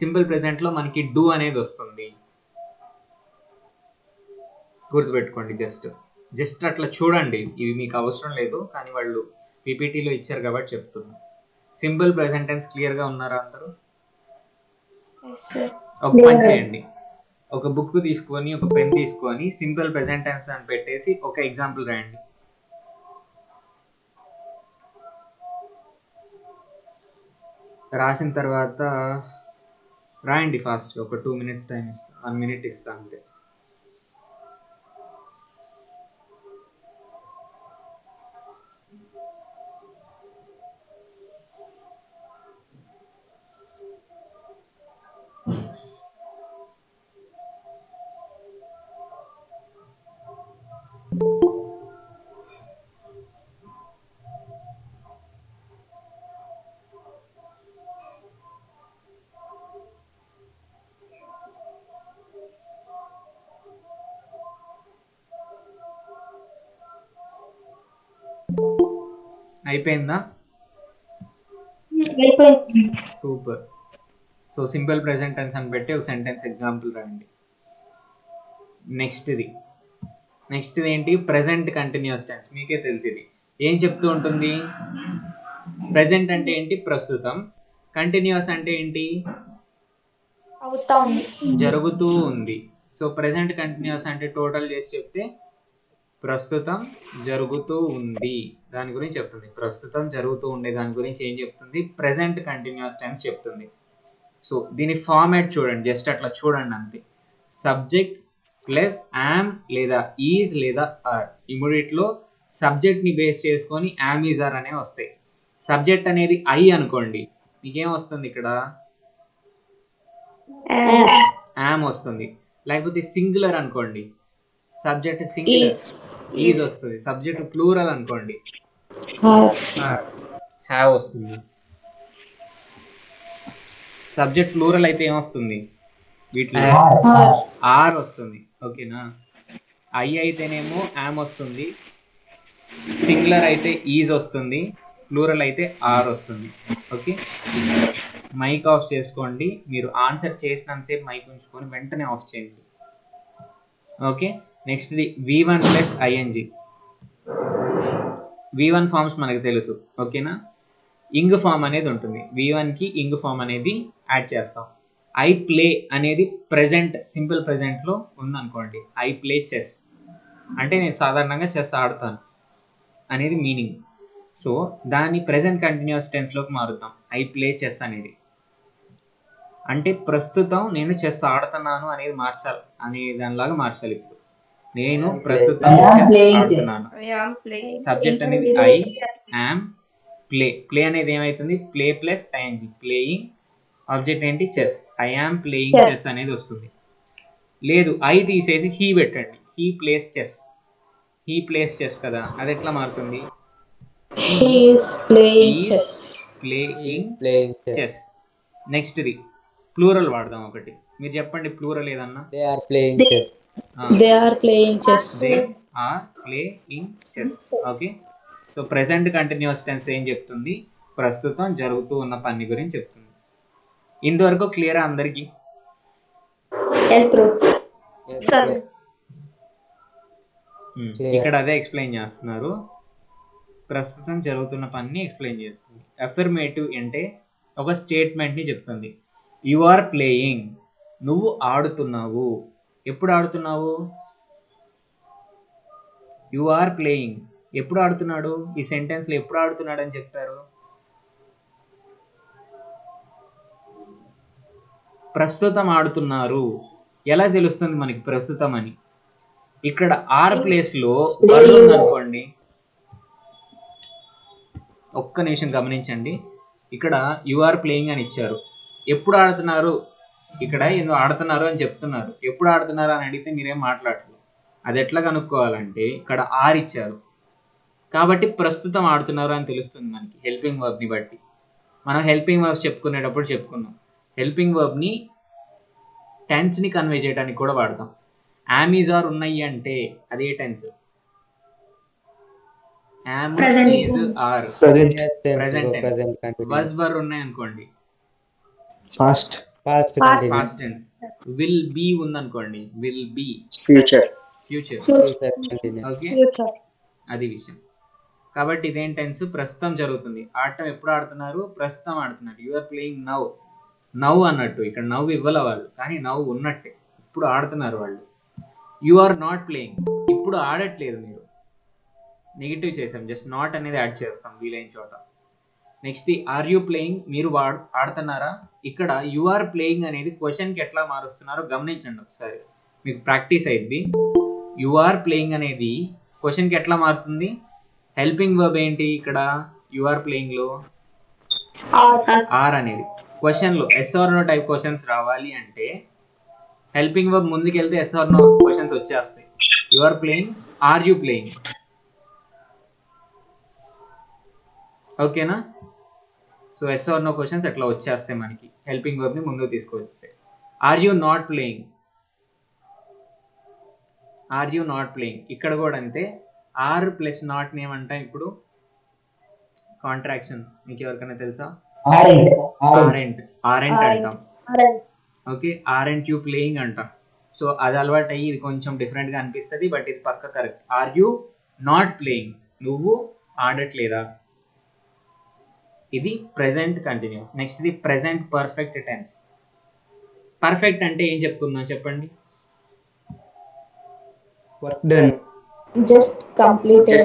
సింపుల్ ప్రెజెంట్లో మనకి డూ అనేది వస్తుంది, గుర్తుపెట్టుకోండి. జస్ట్ అట్లా చూడండి, ఇవి మీకు అవసరం లేదు, కానీ వాళ్ళు పీపీటీలో ఇచ్చారు కాబట్టి చెప్తున్నా. సింపుల్ ప్రెజెంట్ టెన్స్ క్లియర్గా ఉన్నారా అందరూ? ఒక పని చేయండి, ఒక బుక్ తీసుకొని ఒక పెన్ తీసుకొని సింపుల్ ప్రెజెంట్ టెన్స్ అని పెట్టేసి ఒక ఎగ్జాంపుల్ రాయండి. రాసిన తర్వాత రాయండి ఫాస్ట్గా, ఒక 2 minutes టైం ఇస్తాను, 1 minute ఇస్తాను అంతే. అయిపోయిందా? Super. So simple present tense అని పెట్టి ఒక సెంటెన్స్ ఎగ్జాంపుల్ రాయండి. నెక్స్ట్ది ఏంటి? Present continuous tense. మీకే తెలిసింది ఏం చెప్తూ ఉంటుంది. ప్రెజెంట్ అంటే ఏంటి? ప్రస్తుతం. కంటిన్యూస్ అంటే ఏంటి? జరుగుతూ ఉంది. సో ప్రెజెంట్ కంటిన్యూస్ అంటే టోటల్ చేసి చెప్తే ప్రస్తుతం జరుగుతూ ఉంది దాని గురించి చెప్తుంది. ప్రస్తుతం జరుగుతూ ఉండే దాని గురించి ఏం చెప్తుంది? ప్రెజెంట్ కంటిన్యూస్ టెన్స్ చెప్తుంది. సో దీని ఫార్మాట్ చూడండి, జస్ట్ అట్లా చూడండి అంతే. సబ్జెక్ట్ ప్లస్ యామ్ లేదా ఈజ్ లేదా ఆర్. ఇమీడియట్లో సబ్జెక్ట్ని బేస్ చేసుకొని యామ్, ఈజ్, ఆర్ అనేవి వస్తాయి. సబ్జెక్ట్ అనేది ఐ అనుకోండి, మీకేం వస్తుంది ఇక్కడ? యామ్ యామ్ వస్తుంది. లేకపోతే సింగులర్ అనుకోండి, సబ్జెక్ట్ సింగులర్ ఈజ్ వస్తుంది. సబ్జెక్ట్ ప్లూరల్ అనుకోండి హ్యావ్ వస్తుంది. సబ్జెక్ట్ ప్లూరల్ అయితే ఏమొస్తుంది వీటిలో? ఆర్ వస్తుంది. ఓకేనా? ఐ అయితేనేమో యామ్ వస్తుంది, సింగులర్ అయితే ఈజ్ వస్తుంది, ప్లూరల్ అయితే ఆర్ వస్తుంది. ఓకే, మైక్ ఆఫ్ చేసుకోండి. మీరు ఆన్సర్ చేసినంతసేపు మైక్ ఉంచుకొని వెంటనే ఆఫ్ చేయండి. ఓకే, నెక్స్ట్ది V1 plus I N G. V1 forms మనకు తెలుసు. ఓకేనా? ఇంగ్ ఫామ్ అనేది ఉంటుంది. V1కి ఇంగ్ ఫామ్ అనేది యాడ్ చేస్తాం. ఐ ప్లే అనేది ప్రెజెంట్, సింపుల్ ప్రెజెంట్లో ఉందనుకోండి. ఐ ప్లే చెస్ అంటే నేను సాధారణంగా చెస్ ఆడతాను అనేది మీనింగ్. సో దాన్ని ప్రెజెంట్ కంటిన్యూస్ టెన్స్లోకి మారుతాం. ఐ ప్లే చెస్ అనేది అంటే ప్రస్తుతం నేను చెస్ ఆడుతున్నాను అనేది మార్చాలి, అనే దానిలాగా మార్చాలి. ఇప్పుడు నేను ప్రస్తుతం చెస్ ఆడుతున్నాను. సబ్జెక్ట్ అనేది ఐ యామ్ ప్లే. ప్లే అనేది ఏమవుతుంది? Play plus I N G, playing. Object ఏంటి? Chess. I am playing chess అనేది వస్తుంది. లేదు, ఐ తీసేసి హీ పెట్టండి. He plays chess. He plays chess కదా, అది ఎట్లా మారుతుంది? Playing chess. నెక్స్ట్ది ప్లూరల్ వాడదాం ఒకటి. మీరు చెప్పండి ప్లూరల్ ఏదన్నా. They are playing chess. They are playing chess. They are playing chess. Okay, so present continuous tense ఏం చెప్తుంది? ప్రస్తుతం జరుగుతూ ఉన్న పని గురించి చెప్తుంది. ఇంతవరకు క్లియరా అందరికి? Yes, bro. Yes, Sir. bro. ఇక్కడ అదే ఎక్స్ప్లెయిన్ చేస్తున్నారు. ప్రస్తుతం జరుగుతున్న పనిని ఎక్స్ప్లెయిన్ చేస్తుంది. అఫర్మేటివ్ అంటే ఒక స్టేట్మెంట్ని చెప్తుంది. యు ఆర్ ప్లేయింగ్, నువ్వు ఆడుతున్నావు. ఎప్పుడు ఆడుతున్నావు? You are playing. ఎప్పుడు ఆడుతున్నాడు? ఈ సెంటెన్స్లో ఎప్పుడు ఆడుతున్నాడు అని చెప్పారు? ప్రస్తుతం ఆడుతున్నారు. ఎలా తెలుస్తుంది మనకి ప్రస్తుతం అని? ఇక్కడ ఆర్ ప్లేస్లో వర్డ్ ఉందనుకోండి. ఒక్క నిమిషం గమనించండి. ఇక్కడ యు ఆర్ ప్లేయింగ్ అని ఇచ్చారు. ఎప్పుడు ఆడుతున్నారు? ఇక్కడ ఏదో ఆడుతున్నారు అని చెప్తున్నారు. ఎప్పుడు ఆడుతున్నారు అని అడిగితే మీరేం మాట్లాడలేదు. అది ఎట్లా కనుక్కోవాలంటే ఇక్కడ ఆర్ ఇచ్చారు కాబట్టి ప్రస్తుతం ఆడుతున్నారు అని తెలుస్తుంది మనకి హెల్పింగ్ వర్బ్ని బట్టి. మనం హెల్పింగ్ వర్బ్స్ చెప్పుకునేటప్పుడు చెప్పుకున్నాం. హెల్పింగ్ వర్బ్ని టెన్స్ని కన్వే చేయడానికి కూడా వాడతాం. యామ్ ఈజ్ ఆర్ ఉన్నాయి అంటే అదే టెన్స్. Am is are Present. Yes, tense, Present bro. tense. Present continuous. వస్ వర్ ఉన్నాయి అనుకోండి Past. Past Past. continuous. Past tense. Will be ఉందనుకోండి will be Future. Future. Future continuous. Okay, future. అది విషయం. కాబట్టి ఇదేం టెన్స్? ప్రస్తుతం జరుగుతుంది. ఆడటం ఎప్పుడు ఆడుతున్నారు? ప్రస్తుతం ఆడుతున్నారు. You are playing now. Now అన్నట్టు ఇక్కడ నవ్వు ఇవ్వాల వాళ్ళు, కానీ నవ్వు ఉన్నట్టే. ఇప్పుడు ఆడుతున్నారు వాళ్ళు. యు ఆర్ నాట్ ప్లేయింగ్, ఇప్పుడు ఆడట్లేదు మీరు. నెగిటివ్ చేసాం, జస్ట్ నాట్ అనేది యాడ్ చేస్తాం వీలైన చోట. నెక్స్ట్ ఆర్ యూ ప్లేయింగ్, మీరు ఆడుతున్నారా. ఇక్కడ యు ఆర్ ప్లేయింగ్ అనేది క్వశ్చన్కి ఎట్లా మారుస్తున్నారో గమనించండి ఒకసారి, మీకు ప్రాక్టీస్ అయింది. యు ఆర్ ప్లేయింగ్ అనేది క్వశ్చన్కి ఎట్లా మారుతుంది? హెల్పింగ్ వర్బ్ ఏంటి ఇక్కడ యు ఆర్ ప్లేయింగ్లో? ఆర్ అనేది. క్వశ్చన్లో yes or no type questions రావాలి అంటే హెల్పింగ్ వర్బ్ ముందుకు వెళ్తే ఎస్ ఆర్ నో క్వశ్చన్స్ వచ్చేస్తాయి. You are playing, are you playing. ఓకేనా? So yes or no questions ఎట్లా వచ్చేస్తాయి మనకి హెల్పింగ్ వర్బ్ని ముందుకు తీసుకొస్తాయి. Are you not playing, are you not playing. ఇక్కడ కూడా అంతే. ఆర్ ప్లస్ నాట్ ఏమంటాం ఇప్పుడు? కాంట్రాక్షన్. మీకు ఎవరికైనా తెలుసా? ఆరెంట్. ఆరెంట్ అంటాం. ఓకే, ఆరెంట్ యూ ప్లేయింగ్ అంటాం. సో అది అలవాటు అయ్యి ఇది కొంచెం డిఫరెంట్గా అనిపిస్తుంది, బట్ ఇది పక్క correct. Are you not playing, నువ్వు ఆడట్లేదా. ఇది ప్రెజెంట్ కంటిన్యూస్. నెక్స్ట్ ఇది ప్రెజెంట్ పర్ఫెక్ట్ టెన్స్. పర్ఫెక్ట్ అంటే ఏం చెప్పుకుందాం చెప్పండి? Work done. Just completed.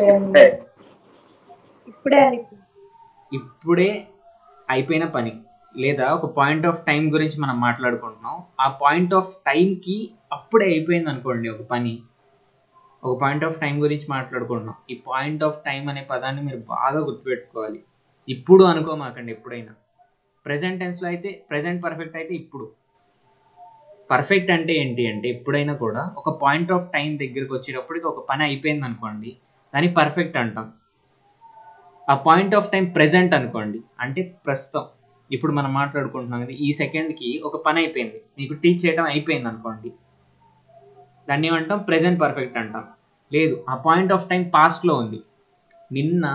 ఇప్పుడే అయిపోయిన పని, లేదా ఒక పాయింట్ ఆఫ్ టైం గురించి మనం మాట్లాడుకుంటున్నాం. ఆ పాయింట్ ఆఫ్ టైంకి అప్పుడే అయిపోయింది అనుకోండి ఒక పని. ఒక పాయింట్ ఆఫ్ టైం గురించి మాట్లాడుకుంటున్నాం. ఈ పాయింట్ ఆఫ్ టైం అనే పదాన్ని మీరు బాగా గుర్తుపెట్టుకోవాలి. ఇప్పుడు అనుకోమాకండి ఎప్పుడైనా. ప్రెజెంట్ టెన్స్లో అయితే ప్రెజెంట్ పర్ఫెక్ట్ అయితే ఇప్పుడు. పర్ఫెక్ట్ అంటే ఏంటి అంటే ఎప్పుడైనా కూడా ఒక పాయింట్ ఆఫ్ టైం దగ్గరికి వచ్చేటప్పటికి ఒక పని అయిపోయింది అనుకోండి, దాన్ని పర్ఫెక్ట్ అంటాం. ఆ పాయింట్ ఆఫ్ టైం ప్రెజెంట్ అనుకోండి, అంటే ప్రస్తుతం ఇప్పుడు మనం మాట్లాడుకుంటున్నాం కదా, ఈ సెకండ్కి ఒక పని అయిపోయింది, మీకు టీచ్ చేయడం అయిపోయింది అనుకోండి, దాన్ని ఏమంటాం? ప్రెజెంట్ పర్ఫెక్ట్ అంటాం. లేదు, ఆ పాయింట్ ఆఫ్ టైం పాస్ట్లో ఉంది, నిన్న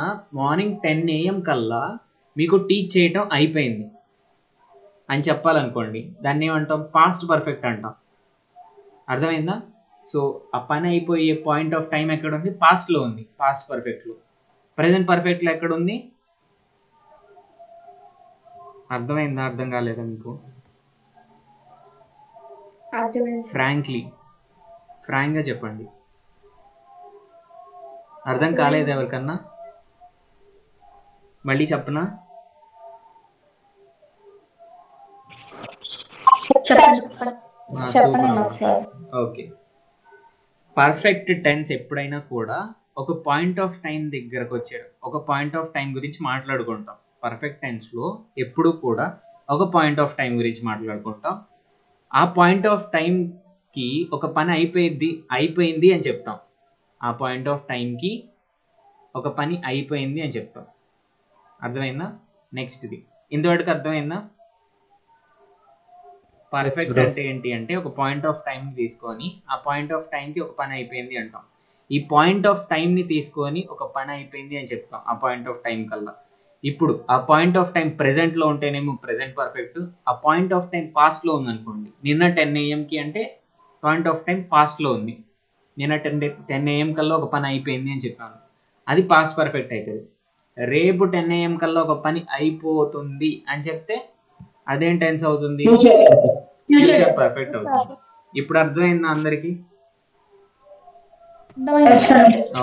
మార్నింగ్ 10 AM కల్లా మీకు టీచ్ చేయటం అయిపోయింది అని చెప్పాలనుకోండి, దాన్ని ఏమంటాం? పాస్ట్ పర్ఫెక్ట్ అంటాం. అర్థమైందా? సో ఆ పని అయిపోయే పాయింట్ ఆఫ్ టైం ఎక్కడ ఉంది? పాస్ట్లో ఉంది, పాస్ట్ పర్ఫెక్ట్లో. ప్రెజెంట్ పర్ఫెక్ట్లో ఎక్కడ ఉంది? అర్థమైందా? అర్థం కాలేదా మీకు? ఫ్రాంక్గా చెప్పండి. అర్థం కాలేదు ఎవరికన్నా? మళ్ళీ చెప్పనా? ఓకే. పర్ఫెక్ట్ టెన్స్ ఎప్పుడైనా కూడా ఒక పాయింట్ ఆఫ్ టైం దగ్గరకు వచ్చాడు, ఒక పాయింట్ ఆఫ్ టైం గురించి మాట్లాడుకుంటాం. పర్ఫెక్ట్ టెన్స్లో ఎప్పుడు కూడా ఒక పాయింట్ ఆఫ్ టైం గురించి మాట్లాడుకుంటాం. ఆ పాయింట్ ఆఫ్ టైంకి ఒక పని అయిపోయింది అని చెప్తాం. ఆ పాయింట్ ఆఫ్ టైంకి ఒక పని అయిపోయింది అని చెప్తాం. అర్థమైందా? నెక్స్ట్ది ఇంతవరకు అర్థమైందా? పర్ఫెక్ట్ అంటే ఏంటి అంటే ఒక పాయింట్ ఆఫ్ టైం తీసుకొని ఆ పాయింట్ ఆఫ్ టైంకి ఒక పని అయిపోయింది అంటాం. ఈ పాయింట్ ఆఫ్ టైంని తీసుకొని ఒక పని అయిపోయింది అని చెప్తాం ఆ పాయింట్ ఆఫ్ టైం కల్లా. ఇప్పుడు ఆ పాయింట్ ఆఫ్ టైం ప్రెజెంట్లో ఉంటేనేమో ప్రెజెంట్ పర్ఫెక్ట్, ఆ పాయింట్ ఆఫ్ టైం పాస్ట్లో ఉందనుకోండి, నిన్న 10 AM అంటే పాయింట్ ఆఫ్ టైం పాస్ట్లో ఉంది, నిన్న 10 AM కల్లా ఒక పని అయిపోయింది అని చెప్పాను, అది పాస్ట్ పర్ఫెక్ట్ అవుతుంది. రేపు 10 AM కల్లా ఒక పని అయిపోతుంది అని చెప్తే అదేం టెన్స్ అవుతుంది? ఫ్యూచర్ పర్ఫెక్ట్ అవుతుంది. ఇప్పుడు అర్థమైందా అందరికి?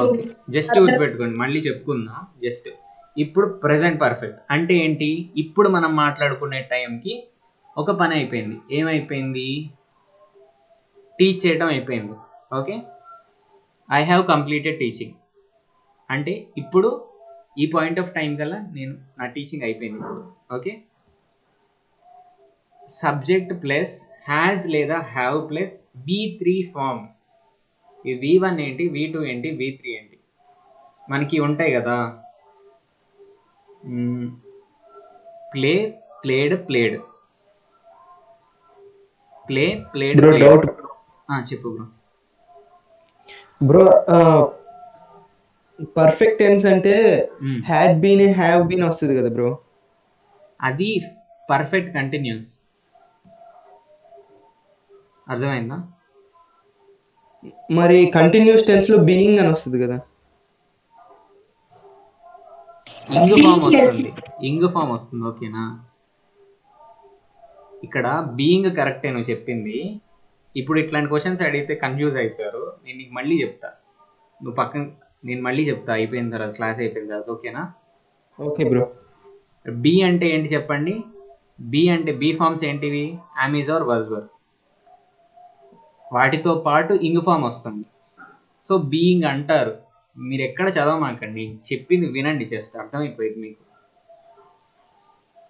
ఓకే, జస్ట్ గుర్తుపెట్టుకోండి, మళ్ళీ చెప్పుకుందాం. జస్ట్ ఇప్పుడు ప్రెజెంట్ పర్ఫెక్ట్ అంటే ఏంటి? ఇప్పుడు మనం మాట్లాడుకునే టైంకి ఒక పని అయిపోయింది. ఏమైపోయింది? టీచ్ చేయడం అయిపోయింది. Okay, I have completed teaching అంటే ఇప్పుడు ఈ పాయింట్ ఆఫ్ టైం కల్లా నా టీచింగ్ అయిపోయింది ఇప్పుడు. ఓకే, సబ్జెక్ట్ ప్లస్ హ్యాజ్ లేదా హ్యావ్ ప్లస్ V3 ఫామ్. ఈ V1 ఏంటి, V2 ఏంటి, V3 ఏంటి మనకి ఉంటాయి కదా. Play, played, played, play, played, bro played. Doubt చెప్పు బ్రో. బ్రో పర్ఫెక్ట్ టెన్స్ అంటే హ్యాడ్ బీన్ హ్యావ్ బీన్ వస్తుంది కదా బ్రో? అది పర్ఫెక్ట్ కంటిన్యూస్. అర్థమైందా? మరి కంటిన్యూస్ టెన్స్ లో బీయింగ్ అని వస్తుంది కదా? ఇంగ్ ఫామ్ వస్తుంది. ఓకేనా, ఇక్కడ బీయింగ్ కరెక్టే నువ్వు చెప్పింది. ఇప్పుడు ఇట్లాంటి క్వశ్చన్స్ అడిగితే కన్ఫ్యూజ్ అవుతారు. నేను నీకు మళ్ళీ చెప్తా, నేను మళ్ళీ చెప్తా అయిపోయిన తర్వాత, క్లాస్ అయిపోయిన తర్వాత. ఓకేనా? Okay bro. బి అంటే ఏంటి చెప్పండి? బి అంటే బీ ఫార్మ్స్ ఏంటివి? ఆమిజ్ ఆర్ వజ్ వర్, వాటితో పాటు ఇంగ్ ఫామ్ వస్తుంది. సో బీయింగ్ అంటారు. మీరు ఎక్కడ చదవమాకండి, చెప్పింది వినండి, జస్ట్ అర్థమైపోయింది మీకు.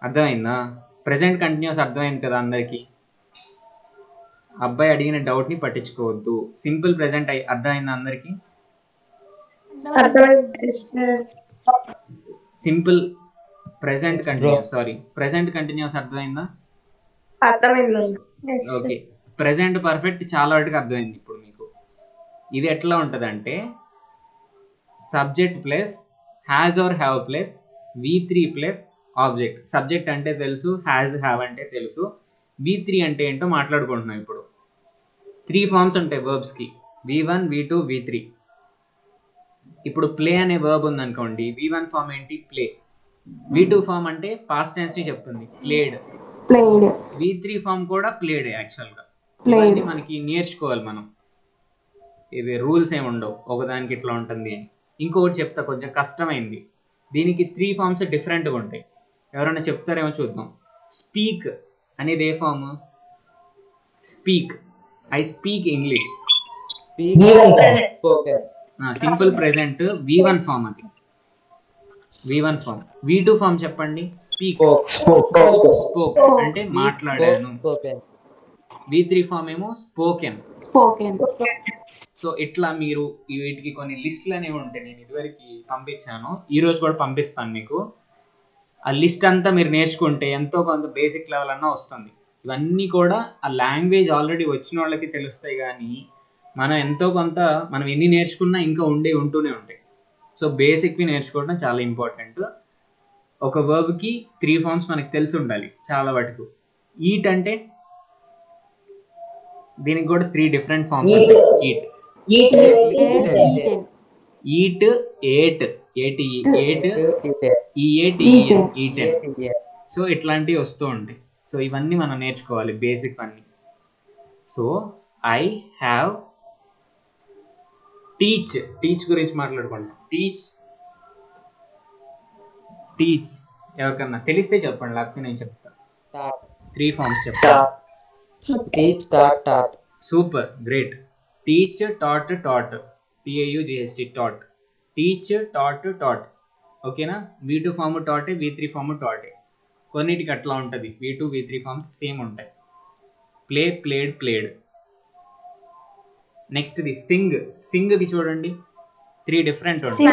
అర్థమైందా? ప్రెజెంట్ కంటిన్యూస్ అర్థమైంది కదా అందరికీ? అబ్బాయి అడిగిన డౌట్ని పట్టించుకోవద్దు. సింపుల్ ప్రెజెంట్ అర్థమైందా అందరికీ? Simple present continuous, present continuous అర్థమైందా? ఓకే, ప్రెజెంట్ పర్ఫెక్ట్ చాలా వాటికి అర్థమైంది ఇప్పుడు మీకు. ఇది ఎట్లా ఉంటుందంటే subject plus has or have plus V3 plus object. Subject అంటే తెలుసు, హ్యాజ్ హ్యావ్ అంటే తెలుసు, V3 అంటే ఏంటో మాట్లాడుకుంటున్నాం ఇప్పుడు. 3 ఫార్మ్స్ ఉంటాయి వర్బ్స్కి, V1, V2, V3. ఇప్పుడు ప్లే అనే వర్బ్ ఉందనుకోండి, V1 ఫామ్ ఏంటి? ప్లే. V2 ఫామ్ అంటే పాస్ట్ టెన్స్ని చెప్తుంది, ప్లేడ్. V3 ఫామ్ కూడా ప్లేడ్. యాక్చువల్గా ఇవన్నీ మనకి నేర్చుకోవాలి మనం, ఇవి రూల్స్ ఏమి ఉండవు, ఒకదానికి ఇట్లా ఉంటుంది అని. ఇంకొకటి చెప్తా, కొంచెం కష్టమైంది, దీనికి 3 ఫార్మ్స్ డిఫరెంట్గా ఉంటాయి. ఎవరైనా చెప్తారేమో చూద్దాం. స్పీక్ అనేది ఏ form? Speak, I speak English. Simple present V1 form, అది V1 ఫామ్. V2 ఫామ్ చెప్పండి? స్పీక్, స్పోక్ అంటే మాట్లాడాను. V3 ఫామ్ ఏమో స్పోకెన్. స్పోకెన్. సో ఇట్లా మీరు వీటికి కొన్ని లిస్టులు అనేవి ఉంటాయి. నేను ఇదివరకు పంపించాను, ఈరోజు కూడా పంపిస్తాను మీకు. ఆ లిస్ట్ అంతా మీరు నేర్చుకుంటే ఎంతో కొంత బేసిక్ లెవెల్ అన్నా వస్తుంది. ఇవన్నీ కూడా ఆ లాంగ్వేజ్ ఆల్రెడీ వచ్చిన వాళ్ళకి తెలుస్తాయి, కానీ మనం ఎంతో కొంత మనం ఎన్ని నేర్చుకున్నా ఇంకా ఉంటూనే ఉంటాయి. సో బేసిక్వి నేర్చుకోవడం చాలా ఇంపార్టెంట్. ఒక వర్బ్కి 3 ఫార్మ్స్ మనకు తెలిసి ఉండాలి చాలా వరకు. ఈట్ అంటే దీనికి కూడా 3 డిఫరెంట్ ఫార్మ్స్ ఉంటాయి. Eat, ate, eaten. సో ఇట్లాంటివి వస్తూ ఉంటాయి. సో ఇవన్నీ మనం నేర్చుకోవాలి, బేసిక్ అన్ని. సో ఐ హ్యావ్ టీచ్ గురించి మాట్లాడుకుంటాం. టీచ్ ఎవరికన్నా తెలిస్తే చెప్పండి, లేకపోతే నేను చెప్తా. 3 ఫార్మ్స్ చెప్తా. Teach, taught, taught. Super, great. Teach, taught, TAUGHT, taught. Teach, taught. ఓకేనా? V2 form టాటే, V3 form టాటే. కొన్నిటికి అట్లా ఉంటుంది, V2 V3 ఫార్మ్స్ సేమ్ ఉంటాయి. ప్లేడ్. నెక్స్ట్ది సింగ్ది చూడండి, 3 డిఫరెంట్ ఉంటాయి.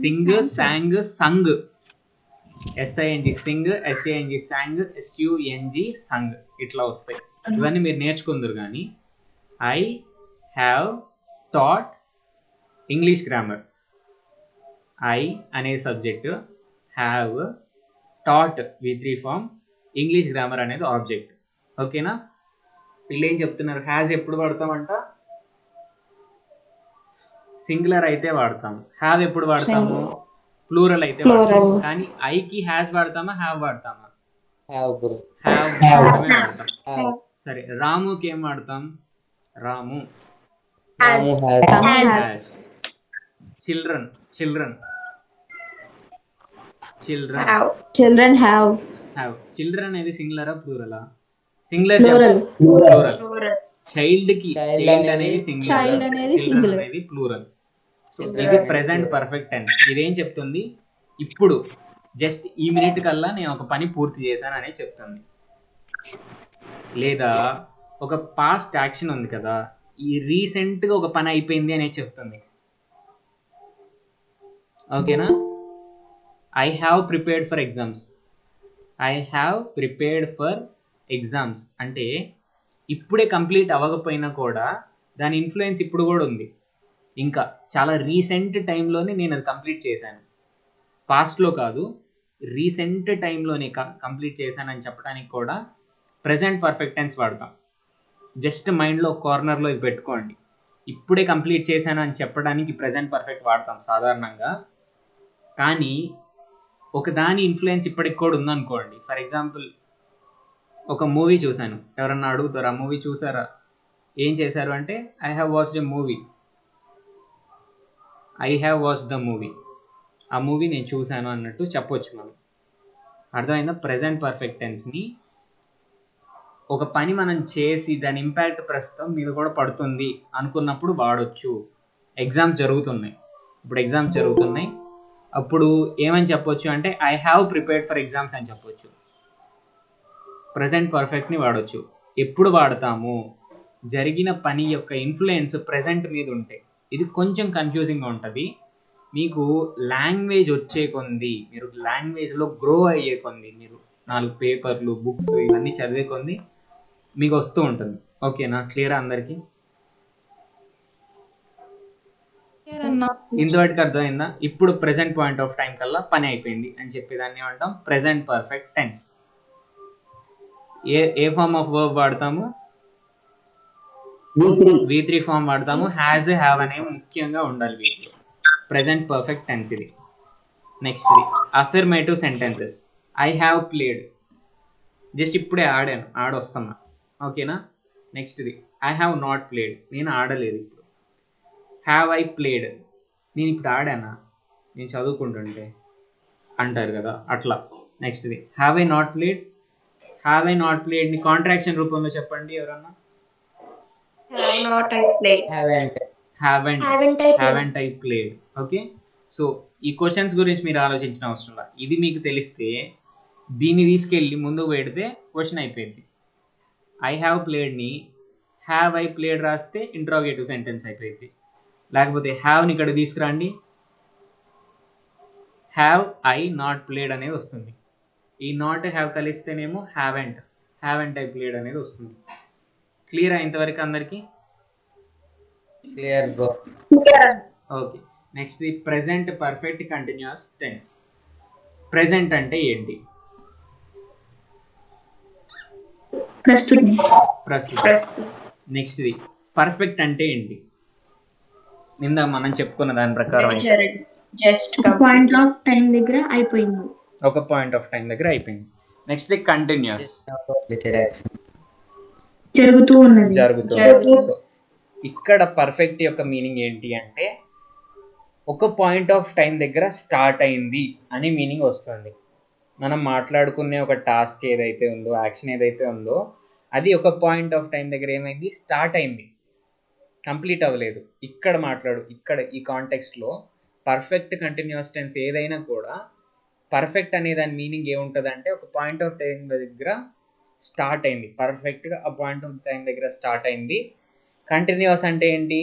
Sing, sang, sung. SING sing, SANG sang, SUNG sung. ఇట్లా వస్తాయి. ఇవన్నీ మీరు నేర్చుకుందరు. కానీ I have taught English grammar. I అనేది subject, have, taught V3 form, English grammar అనేది ఆబ్జెక్ట్. ఓకేనా? వీళ్ళు ఏం చెప్తున్నారు, హ్యాజ్ ఎప్పుడు వాడతామంట? సింగులర్ అయితే వాడతాము. హ్యావ్ ఎప్పుడు వాడతాము? ప్లూరల్ అయితే వాడతాము. కానీ ఐకి హ్యాజ్ వాడతామా, హ్యావ్ వాడతామా? హ్యావ్ వాడతాం. సరే, రాముకి ఏం వాడతాం? రాము. Children have. చిల్డ్రన్ అనేది సింగులరా, ప్లూరలా? Singular, plural. చైల్డ్ అనేది సింగులర్, అనేది ప్లూరల్. సో ఇది ప్రెసెంట్ పర్ఫెక్ట్ టెన్స్. ఇదేం చెప్తుంది? ఇప్పుడు జస్ట్ ఈ మినిట్ కల్లా నేను ఒక పని పూర్తి చేశాను అనే చెప్తుంది. లేదా ఒక పాస్ట్ యాక్షన్ ఉంది కదా, ఈ రీసెంట్గా ఒక పని అయిపోయింది అనే చెప్తుంది. ఓకేనా? I have prepared for exams అంటే ఇప్పుడే కంప్లీట్ అవ్వకపోయినా కూడా దాని ఇన్ఫ్లుయెన్స్ ఇప్పుడు కూడా ఉంది. ఇంకా చాలా రీసెంట్ టైంలోనే నేను అది కంప్లీట్ చేశాను, పాస్ట్లో కాదు, రీసెంట్ టైంలోనే కంప్లీట్ చేశానని చెప్పడానికి కూడా ప్రెజెంట్ పర్ఫెక్ట్ టెన్స్ వాడతాం. జస్ట్ మైండ్లో కార్నర్లో ఇది పెట్టుకోండి. ఇప్పుడే కంప్లీట్ చేశాను అని చెప్పడానికి ప్రెజెంట్ పర్ఫెక్ట్ వాడతాం సాధారణంగా. కానీ ఒక దాని ఇన్ఫ్లుయెన్స్ ఇప్పటికి కూడా ఉందనుకోండి. ఫర్ ఎగ్జాంపుల్, ఒక మూవీ చూశాను, ఎవరన్నా అడుగుతారు ఆ మూవీ చూసారా, ఏం చేశారు అంటే I have watched the movie. ఆ మూవీ నేను చూశాను అన్నట్టు చెప్పొచ్చు మనం. అర్థమైందా? ప్రెజెంట్ పర్ఫెక్ట్ టెన్స్ని ఒక పని మనం చేసి దాని ఇంపాక్ట్ ప్రస్తుతం మీద కూడా పడుతుంది అనుకున్నప్పుడు వాడొచ్చు. ఎగ్జామ్స్ జరుగుతున్నాయి, అప్పుడు ఏమని చెప్పొచ్చు అంటే I have prepared for exams అని చెప్పొచ్చు. ప్రెజెంట్ పర్ఫెక్ట్ని వాడొచ్చు. ఎప్పుడు వాడతాము? జరిగిన పని యొక్క ఇన్ఫ్లుయెన్స్ ప్రెజెంట్ మీద ఉంటే. ఇది కొంచెం కన్ఫ్యూజింగ్గా ఉంటుంది. మీకు లాంగ్వేజ్ వచ్చే కొంది, మీరు లాంగ్వేజ్లో గ్రో అయ్యే కొంది, మీరు 4 పేపర్లు, బుక్స్ ఇవన్నీ చదివే కొంది మీకు వస్తూ ఉంటుంది. ఓకేనా? క్లియరా అందరికీ? ఇంతవరకు అర్థమైందా? ఇప్పుడు ప్రెజెంట్ పాయింట్ ఆఫ్ టైం కల్లా పని అయిపోయింది అని చెప్పేదాన్ని ఏమంటాం? Present perfect tense. ఏ ఫార్మ్ ఆఫ్ వర్బ్ వాడతాము? V3 ఫార్మ్ వాడతాము. హ్యాజ్, హ్యావ్ అనేవి ముఖ్యంగా ఉండాలి వీటిలో. ప్రెజెంట్ పర్ఫెక్ట్ టెన్స్ ఇది. నెక్స్ట్ది affirmative sentences. I have played, just ఇప్పుడే ఆడొస్తున్నా. ఓకేనా? నెక్స్ట్ది ఐ హ్యావ్ నాట్ ప్లేడ్, నేను ఆడలేదు ఇప్పుడు. హ్యావ్ ఐ ప్లేడ్, నేను ఇప్పుడు ఆడానా, నేను చదువుకుంటుంటే అంటారు కదా, అట్లా. నెక్స్ట్ది హ్యావ్ ఐ నాట్ ప్లేడ్ని కాంట్రాక్షన్ రూపంలో చెప్పండి ఎవరన్నా. haven't I played. Okay, so ఈ క్వశ్చన్స్ గురించి మీరు ఆలోచించిన అవసరం లేదు. ఇది మీకు తెలిస్తే దీన్ని తీసుకెళ్ళి ముందుకు పెడితే క్వశ్చన్ అయిపోయింది. ఐ హ్యావ్ ప్లేడ్ని హ్యావ్ ఐ ప్లేడ్ రాస్తే ఇంట్రాగేటివ్ సెంటెన్స్ అయిపోయింది. లేకపోతే హ్యావ్ని ఇక్కడ తీసుకురండి, హ్యావ్ ఐ నాట్ ప్లేడ్ అనేది వస్తుంది. ఈ నాట్ హ్యావ్ కలిస్తేనేమో హ్యావెంట్ ఐ ప్లేడ్ అనేది వస్తుంది. క్లియర్ ఇంతవరకు అందరికీ? Clear bro. Okay, next the present perfect continuous tense. Present అంటే ఏంటి? ప్రస్తుతం. నెక్స్ట్ ది పర్ఫెక్ట్ అంటే ఏంటి? నిందా మనం చెప్పుకున్న దాని ప్రకారం పాయింట్ ఆఫ్ టైం దగ్గర అయిపోయింది. ఒక పాయింట్ ఆఫ్ టైం దగ్గర అయిపోయింది. నెక్స్ట్ ది కంటిన్యూస్, జరుగుతూ ఉన్నది. సో ఇక్కడ పర్ఫెక్ట్ యొక్క మీనింగ్ ఏంటి అంటే ఒక పాయింట్ ఆఫ్ టైం దగ్గర స్టార్ట్ అయింది అని మీనింగ్ వస్తుంది. మనం మాట్లాడుకునే ఒక టాస్క్ ఏదైతే ఉందో, యాక్షన్ ఏదైతే ఉందో, అది ఒక పాయింట్ ఆఫ్ టైం దగ్గర ఏమైంది, స్టార్ట్ అయింది, కంప్లీట్ అవ్వలేదు. ఇక్కడ ఈ కాంటెక్స్ట్లో పర్ఫెక్ట్ కంటిన్యూస్ టెన్స్ ఏదైనా కూడా పర్ఫెక్ట్ అనే దాని మీనింగ్ ఏముంటుంది అంటే ఒక పాయింట్ ఆఫ్ టైం దగ్గర స్టార్ట్ అయింది, పర్ఫెక్ట్గా ఆ పాయింట్ ఆఫ్ టైం దగ్గర స్టార్ట్ అయింది. కంటిన్యూస్ అంటే ఏంటి,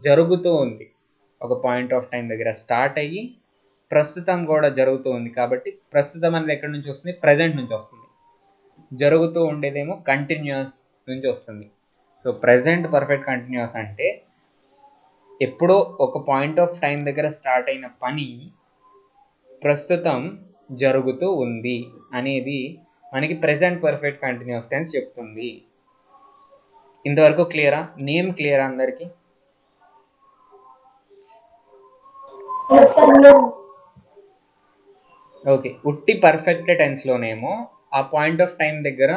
జరుగుతూ ఉంది, ఒక పాయింట్ ఆఫ్ టైం దగ్గర స్టార్ట్ అయ్యి ప్రస్తుతం కూడా జరుగుతూ ఉంది. కాబట్టి ప్రస్తుతం అనేది ఎక్కడి నుంచి వస్తుంది, ప్రజెంట్ నుంచి వస్తుంది. జరుగుతూ ఉండేదేమో కంటిన్యూస్ నుంచి వస్తుంది. సో ప్రజెంట్ పర్ఫెక్ట్ కంటిన్యూస్ అంటే ఎప్పుడో ఒక పాయింట్ ఆఫ్ టైం దగ్గర స్టార్ట్ అయిన పని ప్రస్తుతం జరుగుతూ ఉంది అనేది మనకి ప్రెజెంట్ పర్ఫెక్ట్ కంటిన్యూస్ టెన్స్ చెప్తుంది. ఇంతవరకు క్లియరా? నేమ్ క్లియరా అందరికీ? ఓకే, ఉట్టి పర్ఫెక్ట్ టెన్స్లోనేమో ఆ పాయింట్ ఆఫ్ టైం దగ్గర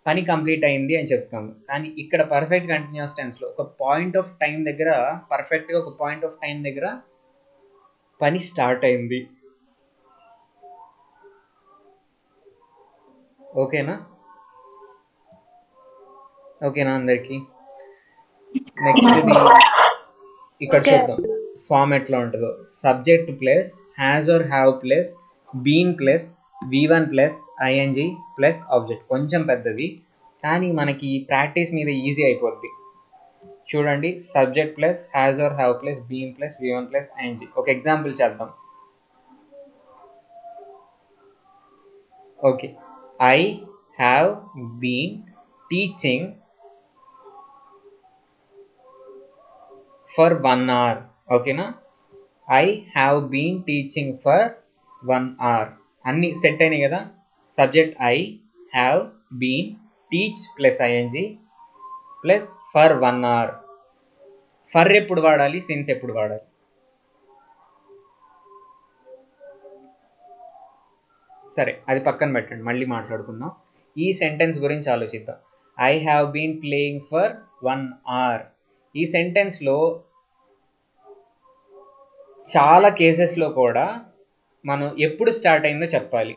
పని కంప్లీట్ అయింది అని చెప్తాము. కానీ ఇక్కడ పర్ఫెక్ట్ కంటిన్యూస్ టెన్స్లో ఒక పాయింట్ ఆఫ్ టైం దగ్గర పర్ఫెక్ట్గా ఒక పాయింట్ ఆఫ్ టైం దగ్గర పని స్టార్ట్ అయింది. ఓకేనా అందరికీ? నెక్స్ట్ ఇక్కడ చూద్దాం ఫామ్ ఎట్లా ఉంటుందో. Subject plus has or have plus been plus V1 plus I N G plus object. కొంచెం పెద్దది కానీ మనకి ప్రాక్టీస్ మీద ఈజీ అయిపోద్ది. చూడండి, subject plus has or have plus been plus V1 plus I N G. ఒక ఎగ్జాంపుల్ చేద్దాం. Okay, I have been teaching for 1 hour. ఓకేనా, I have been teaching for 1 hour. అన్నీ సెట్ అయినాయి కదా. Subject I have been, teach plus I N G plus for 1 hour. For ఎప్పుడు వాడాలి, since ఎప్పుడు వాడాలి? సరే, అది పక్కన పెట్టండి, మళ్ళీ మాట్లాడుకుందాం. ఈ సెంటెన్స్ గురించి ఆలోచిద్దాం. I have been playing for 1 hour. ఈ సెంటెన్స్లో చాలా కేసెస్లో కూడా మనం ఎప్పుడు స్టార్ట్ అయిందో చెప్పాలి.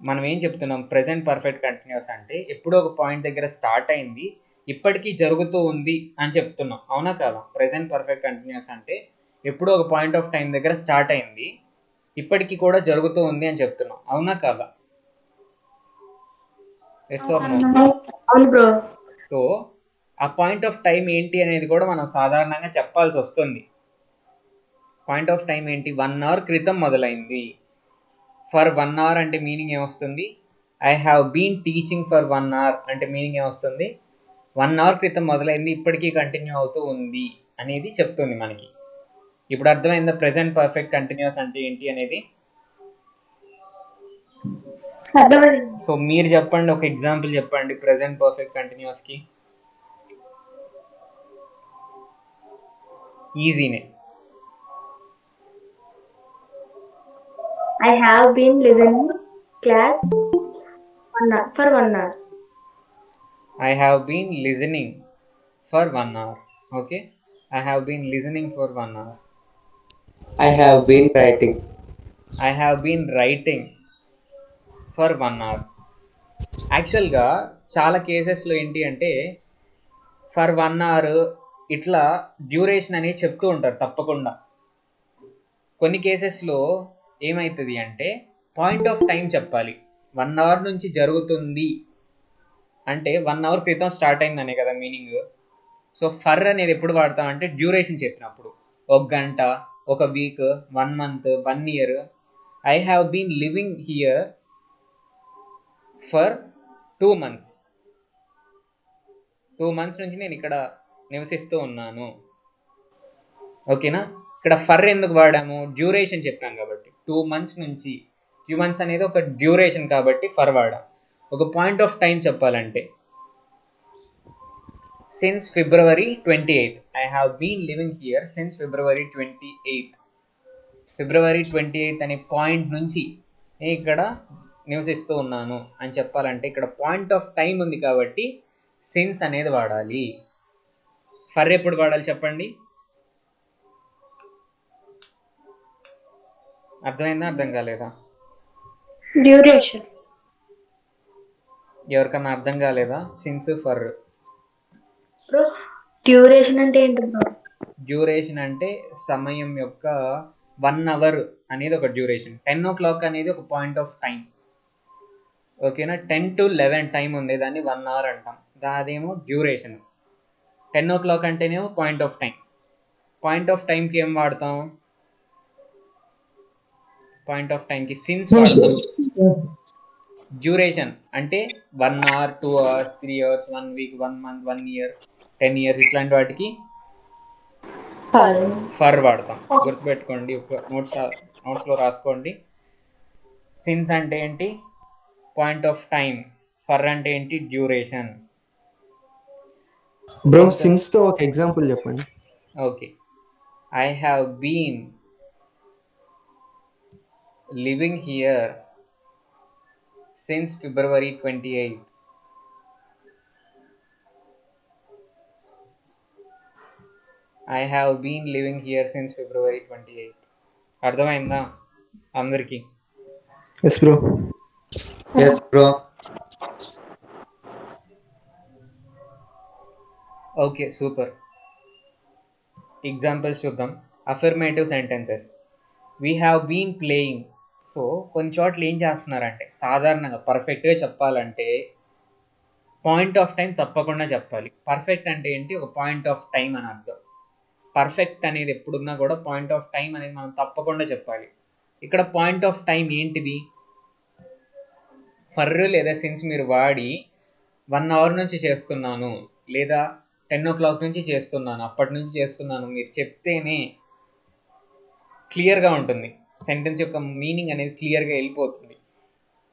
మనం ఏం చెప్తున్నాం, ప్రెజెంట్ పర్ఫెక్ట్ కంటిన్యూస్ అంటే ఎప్పుడో ఒక పాయింట్ దగ్గర స్టార్ట్ అయింది, ఇప్పటికీ జరుగుతూ ఉంది అని చెప్తున్నాం. అవునా కాదా? ప్రెజెంట్ పర్ఫెక్ట్ కంటిన్యూస్ అంటే ఎప్పుడో ఒక పాయింట్ ఆఫ్ టైం దగ్గర స్టార్ట్ అయింది, ఇప్పటికీ కూడా జరుగుతూ ఉంది అని చెప్తున్నాం. అవునా కాదా? Yes or no? సో ఆ పాయింట్ ఆఫ్ టైం ఏంటి అనేది కూడా మనం సాధారణంగా చెప్పాల్సి వస్తుంది. పాయింట్ ఆఫ్ టైం ఏంటి, 1 hour క్రితం మొదలైంది. ఫర్ 1 hour అంటే మీనింగ్ ఏమొస్తుంది, I have been teaching for 1 hour అంటే మీనింగ్ ఏమొస్తుంది, 1 hour క్రితం మొదలైంది, ఇప్పటికీ కంటిన్యూ అవుతూ ఉంది అనేది చెప్తుంది మనకి. ఇప్పుడు అర్థమైందా ప్రెజెంట్ పర్ఫెక్ట్ కంటిన్యూస్ అంటే ఏంటి అనేది? సో మీరు చెప్పండి, ఒక ఎగ్జాంపుల్ చెప్పండి ప్రెజెంట్ పర్ఫెక్ట్ కంటిన్యూస్కి. ఈజీనే. I have been listening class for 1 hour. I have been listening for 1 hour. Okay, I have been listening for 1 hour. I have been writing. I have been writing for 1 hour. యాక్చువల్గా చాలా కేసెస్లో ఏంటి అంటే for 1 hour ఇట్లా duration అనేది చెప్తూ ఉంటారు తప్పకుండా. కొన్ని కేసెస్లో ఏమవుతుంది అంటే పాయింట్ ఆఫ్ టైం చెప్పాలి, 1 hour నుంచి జరుగుతుంది అంటే 1 అవర్ క్రితం స్టార్ట్ అయిందనే కదా మీనింగ్. సో ఫర్ అనేది ఎప్పుడు వాడతాం అంటే డ్యూరేషన్ చెప్పినప్పుడు. 1 గంట, 1 week, 1 month, 1 year. I have been living here for 2 months. 2 months నుంచి నేను ఇక్కడ నివసిస్తూ ఉన్నాను. ఓకేనా? ఇక్కడ ఫర్ ఎందుకు వాడాము? డ్యూరేషన్ చెప్పాం కాబట్టి. 2 months నుంచి 2 months అనేది ఒక డ్యూరేషన్ కాబట్టి ఫర్ వాడాం. ఒక పాయింట్ ఆఫ్ టైం చెప్పాలంటే since February 28th. I have been living here since February 28th. February 28th అనే పాయింట్ నుంచి నేను ఇక్కడ నివసిస్తూ ఉన్నాను అని చెప్పాలంటే ఇక్కడ పాయింట్ ఆఫ్ టైం ఉంది కాబట్టి సిన్స్ అనేది వాడాలి. ఫర్ ఎప్పుడు వాడాలి చెప్పండి? అర్థమైందా? అర్థం కాలేదా? డ్యూరేషన్. ఎవరికన్నా అర్థం కాలేదా? Since for. బ్రో డ్యూరేషన్ అంటే ఏంటి బ్రో? డ్యూరేషన్ అంటే సమయం యొక్క 1 hour అనేది ఒక డ్యూరేషన్. 10 o'clock అనేది ఒక పాయింట్ ఆఫ్ టైం. ఓకేనా? 10 to 11 టైం ఉంది, దాన్ని 1 hour అంటాం. అదేమో డ్యూరేషన్. 10 o'clock అంటేనేమో point of time. Point of టైంకి ఏం వాడతాం? పాయింట్ ఆఫ్ టైంకి సిన్స్ వాడతాం. డ్యూరేషన్ అంటే 1 hour, 2 hours, 3 hours, 1 week, 1 month, 1 year, 10 years ఇట్లాంటి వాటికి ఫర్ వాడతాం. గుర్తుపెట్టుకోండి, ఒక నోట్స్లో రాసుకోండి. సిన్స్ అంటే ఏంటి? Point of time. ఫర్ అంటే ఏంటి? డ్యూరేషన్. బ్రో సిన్స్ తో ఒక ఎగ్జాంపుల్ చెప్పండి. Okay, I have been living here since February 28th. I have been living here since February 28th. అర్థమైందా అందరికి? Yes bro. Yes, bro. Okay, super. Examples చూద్దాం. Affirmative sentences. We have been playing. So కొన్ని చోట్ల ఏం చేస్తున్నారంటే సాధారణంగా పర్ఫెక్ట్గా చెప్పాలంటే పాయింట్ ఆఫ్ టైం తప్పకుండా చెప్పాలి. పర్ఫెక్ట్ అంటే ఏంటి? ఒక పాయింట్ ఆఫ్ టైం అని అర్థం. పర్ఫెక్ట్ అనేది ఎప్పుడున్నా కూడా పాయింట్ ఆఫ్ టైం అనేది మనం తప్పకుండా చెప్పాలి. ఇక్కడ పాయింట్ ఆఫ్ టైం ఏంటిది? ఫర్ లేదా సిన్స్ మీరు వాడి 1 hour నుంచి చేస్తున్నాను లేదా 10 o'clock నుంచి చేస్తున్నాను, అప్పటి నుంచి చేస్తున్నాను మీరు చెప్తేనే క్లియర్గా ఉంటుంది. సెంటెన్స్ యొక్క మీనింగ్ అనేది క్లియర్గా వెళ్ళిపోతుంది.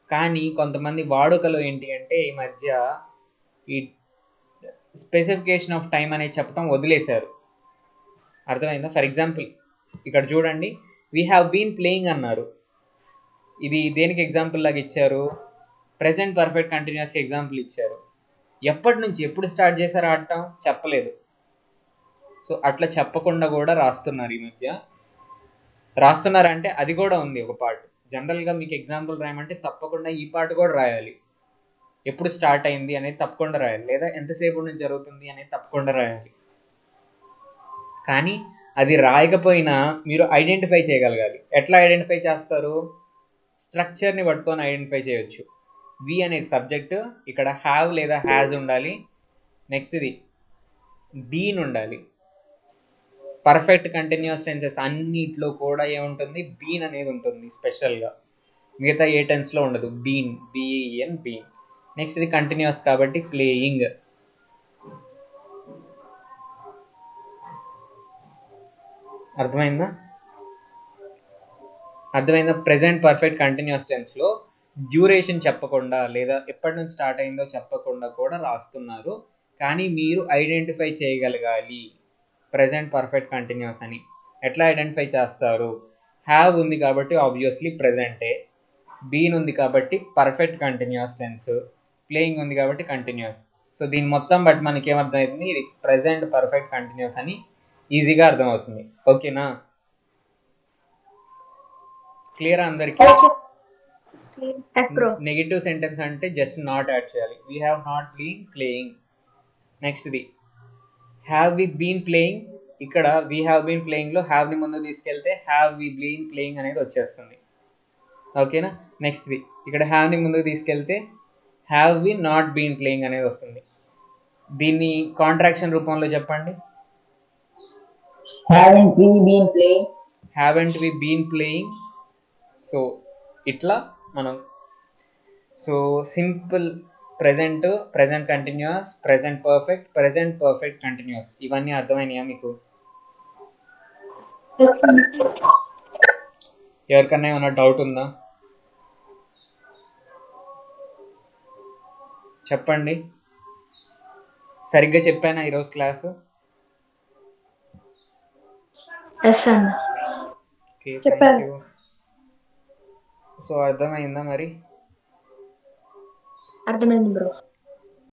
కానీ కొంతమంది వాడుకలో ఏంటి అంటే ఈ మధ్య ఈ స్పెసిఫికేషన్ ఆఫ్ టైం అనేది చెప్పడం వదిలేశారు. అర్థమైందా? ఫర్ ఎగ్జాంపుల్ ఇక్కడ చూడండి, వీ హ్యావ్ బీన్ ప్లేయింగ్ అన్నారు. ఇది దేనికి ఎగ్జాంపుల్ లాగా ఇచ్చారు? ప్రెజెంట్ పర్ఫెక్ట్ కంటిన్యూస్ ఎగ్జాంపుల్ ఇచ్చారు. ఎప్పటి నుంచి, ఎప్పుడు స్టార్ట్ చేశారు ఆడటం చెప్పలేదు. సో అట్లా చెప్పకుండా కూడా రాస్తున్నారు ఈ మధ్య. రాస్తున్నారంటే అది కూడా ఉంది ఒక పార్ట్. జనరల్గా మీకు ఎగ్జాంపుల్ రాయమంటే తప్పకుండా ఈ పార్ట్ కూడా రాయాలి. ఎప్పుడు స్టార్ట్ అయింది అనేది తప్పకుండా రాయాలి, లేదా ఎంతసేపు నుంచి జరుగుతుంది అనేది తప్పకుండా రాయాలి. కానీ అది రాయకపోయినా మీరు ఐడెంటిఫై చేయగలగాలి. ఎట్లా ఐడెంటిఫై చేస్తారు? స్ట్రక్చర్ని పట్టుకొని ఐడెంటిఫై చేయొచ్చు. వి అనేది సబ్జెక్ట్, ఇక్కడ హ్యావ్ లేదా హ్యాజ్ ఉండాలి, నెక్స్ట్ ఇది బీన్ ఉండాలి. పర్ఫెక్ట్ కంటిన్యూస్ టెన్సెస్ అన్నిట్లో కూడా ఏముంటుంది? బీన్ అనేది ఉంటుంది స్పెషల్గా. మిగతా ఏ టెన్స్లో ఉండదు. Been, B E E N, been. నెక్స్ట్ ఇది కంటిన్యూస్ కాబట్టి ప్లేయింగ్. అర్థమైందా? ప్రెజెంట్ పర్ఫెక్ట్ కంటిన్యూస్ టెన్స్లో డ్యూరేషన్ చెప్పకుండా లేదా ఎప్పటి నుంచి స్టార్ట్ అయిందో చెప్పకుండా కూడా రాస్తున్నారు. కానీ మీరు ఐడెంటిఫై చేయగలగాలి ప్రెజెంట్ పర్ఫెక్ట్ కంటిన్యూస్ అని. ఎట్లా ఐడెంటిఫై చేస్తారు? హ్యావ్ ఉంది కాబట్టి ఆబ్వియస్లీ ప్రెజెంటే, బీన్ ఉంది కాబట్టి పర్ఫెక్ట్ కంటిన్యూస్ టెన్స్, ప్లేయింగ్ ఉంది కాబట్టి కంటిన్యూస్. సో దీని మొత్తం బట్టి మనకి ఏమర్థమవుతుంది? ఇది ప్రెజెంట్ పర్ఫెక్ట్ కంటిన్యూస్ అని ఈజీగా అర్థమవుతుంది. ఓకేనా? క్లియర్ అందరికీ? నెగిటివ్ సెంటెన్స్ అంటే జస్ట్ నాట్ యాడ్ చేయాలి. We have not been playing. నెక్స్ట్ది హ్యావ్ వి బీన్ ప్లేయింగ్. ఇక్కడ వీ హ్యావ్ బీన్ ప్లేయింగ్లో హ్యావ్ని ముందు తీసుకెళ్తే హ్యావ్ వి బీన్ ప్లేయింగ్ అనేది వచ్చేస్తుంది. ఓకేనా? నెక్స్ట్ది ఇక్కడ హ్యావ్ని ముందుకు తీసుకెళ్తే have we not been playing అనేది వస్తుంది. దీన్ని కాంట్రాక్షన్ రూపంలో చెప్పండి. Haven't we been playing? Haven't we been playing. So ఇట్లా మనం so simple present, present continuous, present perfect continuous, ఇవన్నీ అర్థమైనాయా మీకు? ఎవరికన్నా ఏమైనా డౌట్ ఉందా చెప్పండి. సరిగ్గా చెప్పానా ఈరోజు క్లాసు? ఎస్ అన్న. ఓకే, చెప్పారు. Thank you. సో అర్థమైందా మరి? అర్థమైంది బ్రో.